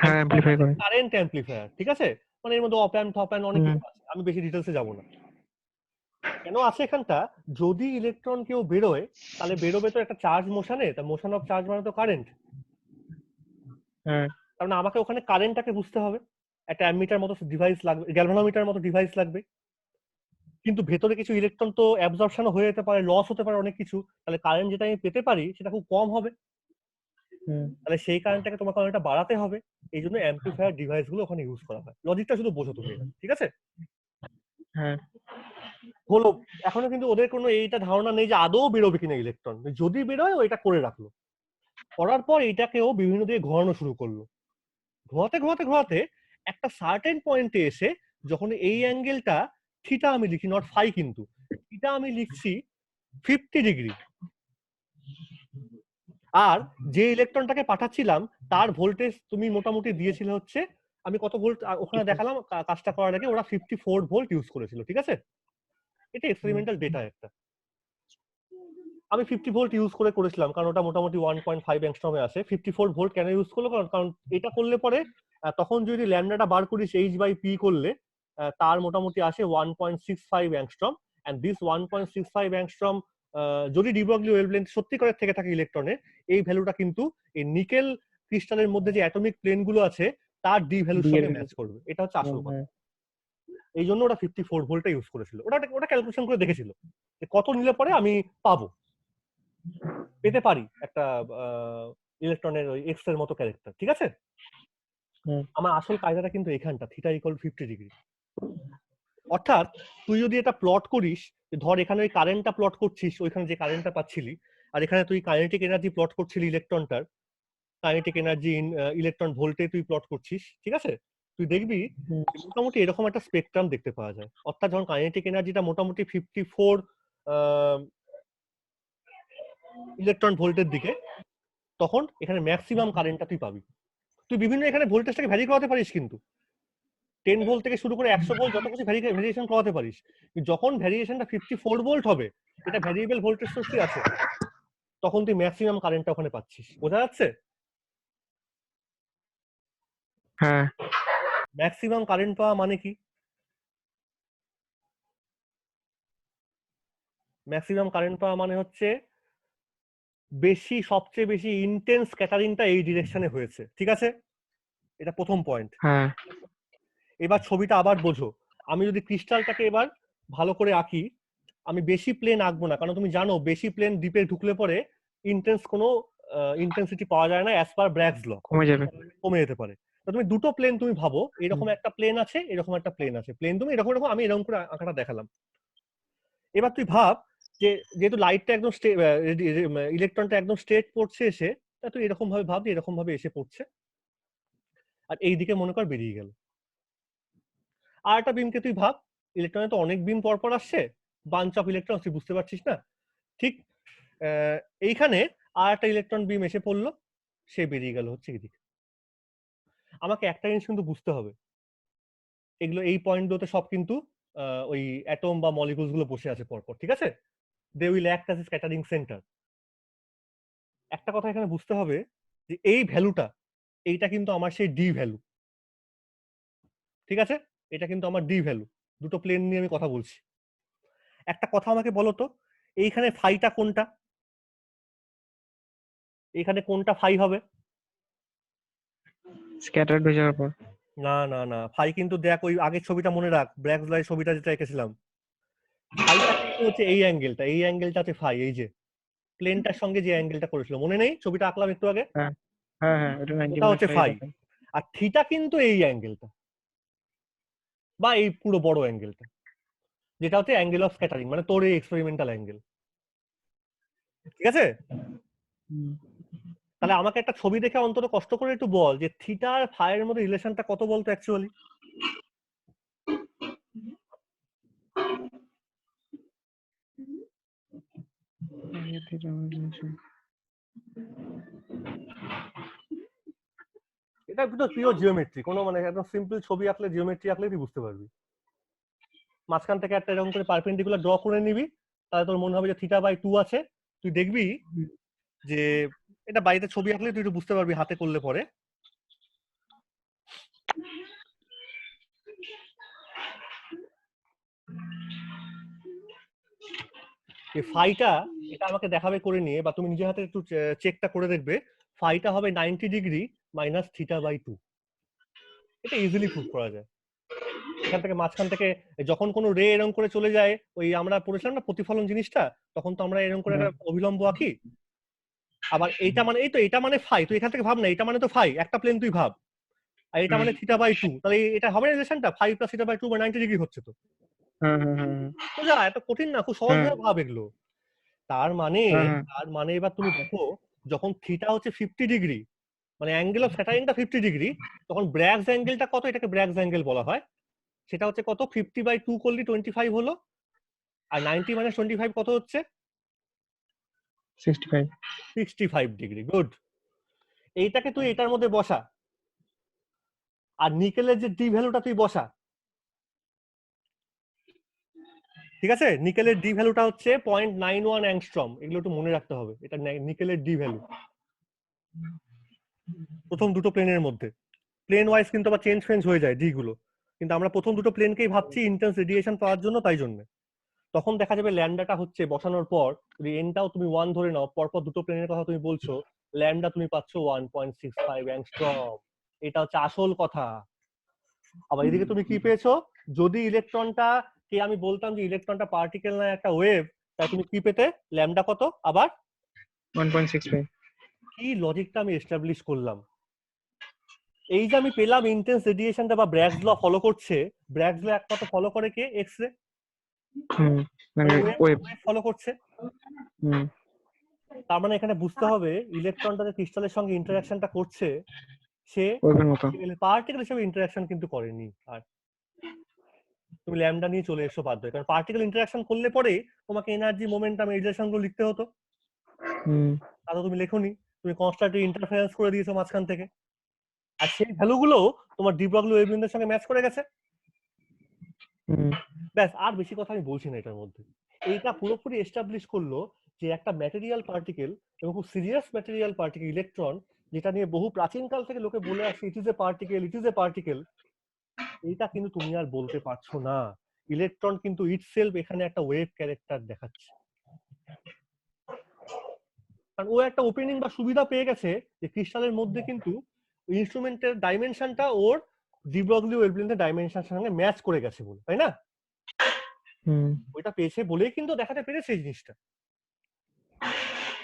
হ্যাঁ অ্যামপ্লিফাই করে। কারেন্ট অ্যাম্পলিফায়ার, ঠিক আছে? মানে এর মধ্যে অপ অ্যাম্প টপ অ্যাম্প অনেক কিছু আছে, আমি বেশি ডিটেলসে যাব না। কেন আছে এখানটা, যদি ইলেকট্রন কেউ বেরোয় তাহলে বেরোবে তো একটা চার্জ মোশনে, তা মোশন অফ চার্জ মানে তো কারেন্ট। তার মানে আমাকে ওখানে কারেন্টটাকে বুঝতে হবে, একটা অ্যামিটার মতো ডিভাইস লাগবে, গ্যালভানোমিটার মতো ডিভাইস লাগবে। কিন্তু ভেতরে কিছু ইলেকট্রন তো অ্যাবজর্পশন হয়ে যেতে পারে, লস হতে পারে অনেক কিছু, তাহলে কারেন্ট যেটা আমি পেতে পারি সেটা খুব কম হবে, তাহলে সেই কারেন্টটাকে তোমাকে অনেকটা বাড়াতে হবে। এই জন্য অ্যাম্পলিফায়ার ডিভাইস গুলো ওখানে ইউজ করা হয়। লজিকটা শুধু বোঝো তুমি, ঠিক আছে? হলো, এখনো কিন্তু ওদের কোনো এইটা ধারণা নেই যে আদৌ বেরোবে কিনা ইলেকট্রন, যদি বেরোয় ওইটা করে রাখলো, করার পর এইটাকেও বিভিন্ন দিয়ে ঘোরানো শুরু করলো, ঘোরাতে একটা সার্টেন পয়েন্টে এসে যখন এই অ্যাঙ্গেলটা থিটা আমি লিখি, নট ফাই, কিন্তু থিটা আমি লিখছি 50 ডিগ্রি, আর যে ইলেকট্রনটাকে পাঠাচ্ছিলাম তার ভোল্টেজ তুমি মোটামুটি দিয়েছিলে হচ্ছে, আমি কত ভোল্ট ওখানে দেখালাম কাজটা করার আগে, ওরা 54 ভোল্ট ইউজ করেছিল, ঠিক আছে? এটা এক্সপেরিমেন্টাল ডেটা একটা, আমি 50 ভোল্ট ইউজ করেছিলাম কারণ ওটা মোটামুটি 1.5 অ্যাংস্ট্রমে আসে। 54 ভোল্ট কেন ইউজ করলো, কারণ এটা করলে পরে তখন যদি ল্যামডাটা বার করিস h/p করলে তার মোটামুটি আসে 1.65 অ্যাংস্ট্রম, এন্ড দিস 1.65 অ্যাংস্ট্রম যদি ডি ব্রগলি ওয়েভলেন্থ সত্যি করে থেকে থাকে ইলেকট্রনের, এই ভ্যালুটা কিন্তু এই নিকেল ক্রিস্টালের মধ্যে যে অ্যাটমিক প্লেন গুলো আছে তার ডি ভ্যালুর সঙ্গে ম্যাচ করবে, এটা হচ্ছে আসল কথা। এই জন্য ওরা 54 ভোল্টটা ইউজ করেছিল, ওটা ক্যালকুলেশন করে দেখেছিল যে কত নিলে পরে আমি পেতে পারি একটা ইলেকট্রনের ওই এক্স এর মতো ক্যারেক্টার, ঠিক আছে? আমার আসল কায়দাটা কিন্তু এখানটা, থিটা ইকুয়াল 50 ডিগ্রি। অর্থাৎ তুই যদি এটা প্লট করিস, ধর এখানে ওই কারেন্টটা প্লট করছিস, ওইখানে যে কারেন্টটা পাচ্ছিলি, আর এখানে তুই কাইনেটিক এনার্জি প্লট করছিলি ইলেকট্রনটার, কাইনেটিক এনার্জি ইন ইলেকট্রন ভোল্টে তুই প্লট করছিস, ঠিক আছে? তুই দেখবি মোটামুটি এরকম একটা স্পেকট্রাম দেখতে পাওয়া যায়। অর্থাৎ যখন কাইনেটিক এনার্জিটা মোটামুটি 54 ইলেকট্রন ভোল্টের দিকে, তখন এখানে ম্যাক্সিমাম কারেন্টটা তুই পাবি। তুই বিভিন্ন এখানে ভোল্টেজটাকে ভ্যারি করাতে পারিস, কিন্তু 10 ভোল্ট থেকে শুরু করে 100 ভোল্ট যত কিছু ভ্যারিয়েশন করাতে পারিস, যখন ভ্যারিয়েশনটা 54 ভোল্ট হবে, এটা ভ্যারিয়েবল ভোল্টেজ সোর্সই আছে, তখন তুই ম্যাক্সিমাম কারেন্টটা ওখানে পাচ্ছিস, বোঝা যাচ্ছে? হ্যাঁ ম্যাক্সিমাম কারেন্ট পাওয়া মানে কি? ম্যাক্সিমাম কারেন্ট পাওয়া মানে হচ্ছে সবচেয়ে বেশি ইন্টেন্স স্ক্যাটারিংটা এই ডিরেকশনে হয়েছে, ঠিক আছে? এটা প্রথম পয়েন্ট। হ্যাঁ এবার ছবিটা আবার বোঝো। আমি যদি ক্রিস্টালটাকে এবার ভালো করে আঁকি, আমি বেশি প্লেন আঁকবো না, কারণ তুমি জানো বেশি প্লেন ডিপে ঢুকলে পরে কোনো ইন্টেন্সিটি পাওয়া যায় না, অ্যাজ পার ব্র্যাগস ল, কমে যাবে। কমে যেতে পারে। তো তুমি দুটো প্লেন তুমি ভাবো, এরকম একটা প্লেন আছে, এরকম একটা প্লেন আছে, প্লেন তুমি এরকম এরকম, আমি এরকম করে আঁকাটা দেখালাম। এবার তুই ভাব যে যেহেতু লাইটটা একদম ইলেকট্রনটা একদম স্ট্রেট পড়ছে এসে, তা তুই এরকম ভাবে ভাব, এরকম ভাবে এসে পড়ছে, আর এইদিকে মনে কর বেরিয়ে গেল। আর একটা বিমকে তুই ভাব, ইলেকট্রনে তো অনেক বিম পরপর আসছে, বাঞ্চ অফ ইলেকট্রন, তুই বুঝতে পারছিস না? ঠিক এইখানে আর একটা ইলেকট্রন বিম এসে পড়লো, সে বেরিয়ে গেল হচ্ছে এদিকে। আমাকে একটা জিনিস কিন্তু বুঝতে হবে, এগুলো এই পয়েন্টগুলোতে সব কিন্তু ওই অ্যাটম বা মলিকুলস গুলো বসে আছে পরপর, ঠিক আছে? They will act as a scattering centre. একটা কথা এখানে বুঝতে হবে যে এই ভ্যালুটা, এইটা কিন্তু আমার সেই ডি ভ্যালু, ঠিক আছে? এটা কিন্তু আমার ডি ভ্যালু। দুটো প্লেন নিয়ে আমি কথা বলছি। একটা কথা আমাকে বলো তো, এইখানে ফাইটা কোনটা? এখানে কোনটা ফাই হবে? স্ক্যাটার্ড হয়ে যাওয়ার পর। না না না, ফাই কিন্তু দেখ, ওই আগের ছবিটা মনে রাখ, ব্র্যাগস লাই ছবিটা যেটা এঁকেছিলাম, ফাইটা কিন্তু হচ্ছে এই অ্যাঙ্গেলটা, এই অ্যাঙ্গেলটা হচ্ছে ফাই, এই যে প্লেনটার সঙ্গে যে অ্যাঙ্গেলটা করেছিল, মনে নেই? ছবিটা আঁকলাম একটু আগে, হ্যাঁ হ্যাঁ হ্যাঁ, এটা 90 ওটা মাইনাস হচ্ছে ফাই। ফাই। আর থিটা কিন্তু এই অ্যাঙ্গেলটা, বা এই পুরো বড় অ্যাঙ্গেলটা, যেটা হচ্ছে অ্যাঙ্গেল অফ স্ক্যাটারিং, মানে তোর এই এক্সপেরিমেন্টাল অ্যাঙ্গেল, ঠিক আছে? তাহলে আমাকে একটা ছবি দেখে অন্তত কষ্ট করে একটু বল যে থিটা আর ফাইয়ের মধ্যে রিলেশনটা কত বলতো অ্যাকচুয়ালি? এটা একটু পিওর জিওমেট্রি, কোনো মানে একদম সিম্পল ছবি আঁকলে, জিওমেট্রি আঁকলে তুই বুঝতে পারবি। মাঝখান থেকে একটা এরকম করে পারপেন্ডিকুলার ড্র করে নিবি, তাহলে তোর মনে হবে যে থিটা বাই 2 আছে। তুই দেখবি যে এটা বাড়িতে ছবি আঁকলে তুই একটু বুঝতে পারবি হাতে করলে পরে। এই ফাইটা, এটা আমাকে দেখাবে করে নিয়ে, বা তুমি নিজের হাতে একটু চেকটা করে দেখবে, ফাইটা হবে 90 ডিগ্রি মাইনাস থিটা বাই 2। এটা ইজিলি প্রুভ করা যায়। এখান থেকে মাঝখান থেকে যখন কোনো রে এরকম করে চলে যায়, ওই আমরা পড়েছিলাম না প্রতিফলন জিনিসটা, তখন তো আমরা এরকম করে একটা অবিলম্ব আঁকি। আবার এইটা মানে, এই তো এটা মানে ফাই, তুই এখান থেকে ভাব না, এটা মানে তো ফাই, একটা প্লেন তুই ভাব, আর এটা মানে থিটা বাই 2, তাহলে এটা হবে না রিলেশনটা, 5 প্লাস থিটা বাই 2 বা 90 ডিগ্রি হচ্ছে তো। তো যা, এত কঠিন না, খুব সহজ ভাবে ভাব এগুলো। তার মানে এবার তুমি দেখো, যখন থিটা হচ্ছে 50 ডিগ্রি, মানে অ্যাঙ্গেল অফ স্ক্যাটারিংটা 50 ডিগ্রি, তখন ব্র্যাগস অ্যাঙ্গেলটা কত? এটাকে ব্র্যাগস অ্যাঙ্গেল বলা হয়। সেটা হচ্ছে কত? 50 বাই 2 করলে 25 হলো, আর 90 মাইনাস 25 কত হচ্ছে? 65 ডিগ্রি। গুড। এইটাকে তুই এটার মধ্যে বসা, আর নিকেলের যে ডি ভ্যালুটা তুই বসা, ঠিক আছে? নিকেলের ডি ভ্যালুটা হচ্ছে 0.91 অ্যাংস্ট্রম, এগুলো একটু মনে রাখতে হবে, এটা নিকেলের ডি ভ্যালু প্রথম দুটো প্লেনের মধ্যে। প্লেন ওয়াইজ কিন্তু আবার চেঞ্জ ফেঞ্জ হয়ে যায় ডি গুলো, কিন্তু আমরা প্রথম দুটো প্লেনকেই ভাবছি ইন্টেন্স রেডিয়েশন পাওয়ার জন্য, তাই জন্য। তখন দেখা যাবে ল্যামডাটা হচ্ছে বসানোর পর, যদি এনটাও তুমি 1 ধরে নাও, পরপর দুটো প্লেনের কথা তুমি বলছো, ল্যামডা তুমি পাচ্ছ 1.65 অ্যাংস্ট্রম। এটা হচ্ছে আসল কথা। আবার এদিকে তুমি কি পেয়েছো? যদি ইলেকট্রনটা কে, আমি বলতাম যে ইলেকট্রনটা পার্টিকেল না একটা ওয়েভ, তাই তুমি কি পেতে? ল্যামডা কত আবার? 1.65। কি লজিকটা আমি এস্টাবলিশ করলাম। এই যে আমি পেলাম ইন্টেন্স রেডিয়েশনটা বা ব্র্যাগস ল ফলো করছে, ব্র্যাগস ল একমাত্র ফলো করে কে? এক্স রে, মানে ওয়েভ। ফলো করছে। তার মানে এখানে বুঝতে হবে ইলেকট্রনটা যে ক্রিস্টালের সঙ্গে ইন্টারঅ্যাকশনটা করছে, সে ওয়েভের মতো। পার্টিকেল হিসেবে ইন্টারঅ্যাকশন কিন্তু করেনি। আর তুমি ল্যামডা নিয়ে চলে এসো বাধ্য, কারণ পার্টিকেল ইন্টারঅ্যাকশন করলে পরে তোমাকে এনার্জি, মোমেন্টাম, এই রিলেশন গুলো লিখতে হতো, তা তো তুমি লেখোনি। তুমি কনস্ট্যান্ট ইন্টারফারেন্স করে দিয়েছো মাঝখান থেকে, আর সেই ভ্যালুগুলো তোমার ডি ব্রগলি ওয়েভলেন্থের সঙ্গে ম্যাচ করে গেছে। ব্যাস, আর বেশি কথা আমি বলছি না এটার মধ্যে। এইটা পুরোপুরি এস্টাবলিশ করলো যে একটা ম্যাটেরিয়াল পার্টিকেল, এবং খুব সিরিয়াস ম্যাটেরিয়াল পার্টিকেল ইলেকট্রন, যেটা নিয়ে বহু প্রাচীনকাল থেকে লোকে বলে আসছে it is a particle, it is a particle, এইটা কিন্তু তুমি আর বলতে পারছো না। ইলেকট্রন কিন্তু ইটসেলফ এখানে একটা ওয়েভ ক্যারেক্টার দেখাচ্ছে, কারণ ও একটা ওপেনিং বা সুবিধা পেয়ে গেছে যে ক্রিস্টালের মধ্যে কিন্তু ইনস্ট্রুমেন্টের ডাইমেনশনটা ওর ডি ব্রগলি ওয়েভলেন্থের ডাইমেনশনের সঙ্গে ম্যাচ করে গেছে বলে, তাই না? ওইটা পেয়েছে বলেই কিন্তু দেখাতে পেরেছে এই জিনিসটা।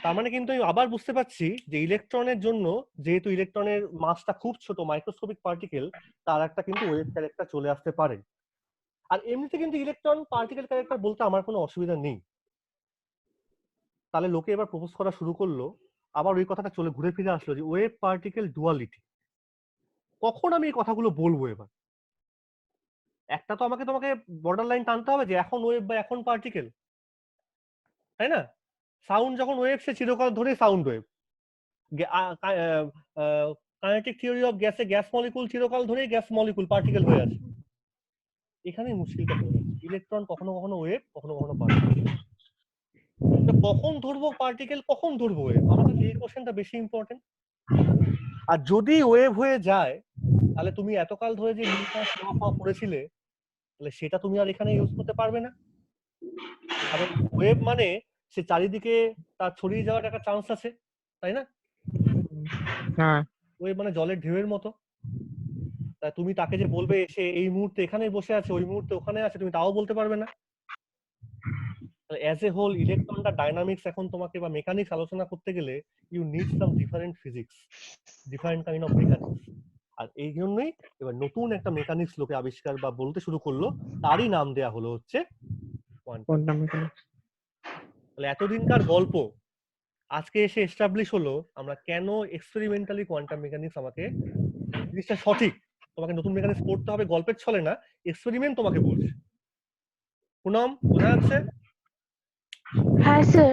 তার মানে কিন্তু আমি আবার বুঝতে পারছি যে ইলেকট্রনের জন্য, যেহেতু ইলেকট্রনের মাসটা খুব ছোট, মাইক্রোস্কোপিক পার্টিকেল, তার একটা কিন্তু ওয়েভ ক্যারেক্টার চলে আসতে পারে। আর এমনিতে কিন্তু ইলেকট্রন পার্টিকেল ক্যারেক্টার বলতে আমার কোনো অসুবিধা নেই। তাহলে লোকে এবার প্রপোজ করা শুরু করলো, আবার ওই কথাটা চলে ঘুরে ফিরে আসলো যে ওয়েভ পার্টিকেল ডুয়ালিটি। কখন আমি এই কথাগুলো বলবো এবার? একটা তো আমাকে তোমাকে বর্ডার লাইন টানতে হবে যে এখন ওয়েভ বা এখন পার্টিকেল, তাই না? সাউন্ড যখন ওয়েভ, সে চিরকাল ধরে sound wave. Kinetic theory of গ্যাসে গ্যাস মলিকুল চিরকাল ধরেই গ্যাস মলিকুল পার্টিকেল হয়ে আছে। এখানেই মুশকিলটা হয়ে যাচ্ছে, ইলেকট্রন কখনো কখনো ওয়েভ, কখনো কখনো পার্টিকেল। কখন ধরবো পার্টিকেল, কখন ধরবো ওয়েভ, আমার কাছে এই কোশ্চেনটা বেশি ইম্পর্টেন্ট। আর যদি ওয়েভ হয়ে যায়, তাহলে তুমি এতকাল ধরে যে নিউটনের ল পড়েছিলে, তাহলে সেটা তুমি আর এখানে ইউজ করতে পারবে না। কারণ ওয়েভ মানে সে চারিদিকে তার ছড়িয়ে যাওয়ার একটা চান্স আছে, তাই না? হ্যাঁ, ওয়েভ মানে জলের ঢেউয়ের মতো। তাই তুমি তাকে যে বলবে সে এই মুহূর্তে এখানে বসে আছে, ওই মুহূর্তে ওখানে আছে, তুমি তাও বলতে পারবে না। অ্যাজ এ হোল ইলেকট্রনটা ডাইনামিক্স এখন তোমাকে বা মেকানিক্স আলোচনা করতে গেলে you need some different physics, different kind of mechanics. আর এই জন্যই এবার নতুন একটা মেকানিক্স লোকে আবিষ্কার বা বলতে শুরু করলো, তারই নাম দেয়া হলো হচ্ছে কোয়ান্টাম মেকানিক্স। তাহলে এতদিনকার গল্প আজকে এসে এস্টাবলিশ হলো আমরা কেন এক্সপেরিমেন্টালি কোয়ান্টাম মেকানিক্স আমাকে জিনিসটা সঠিক। তোমাকে নতুন মেকানিক্স পড়তে হবে গল্পের ছলে না, এক্সপেরিমেন্ট তোমাকে বলছে। পুনম বোঝা যাচ্ছে? হ্যাঁ স্যার।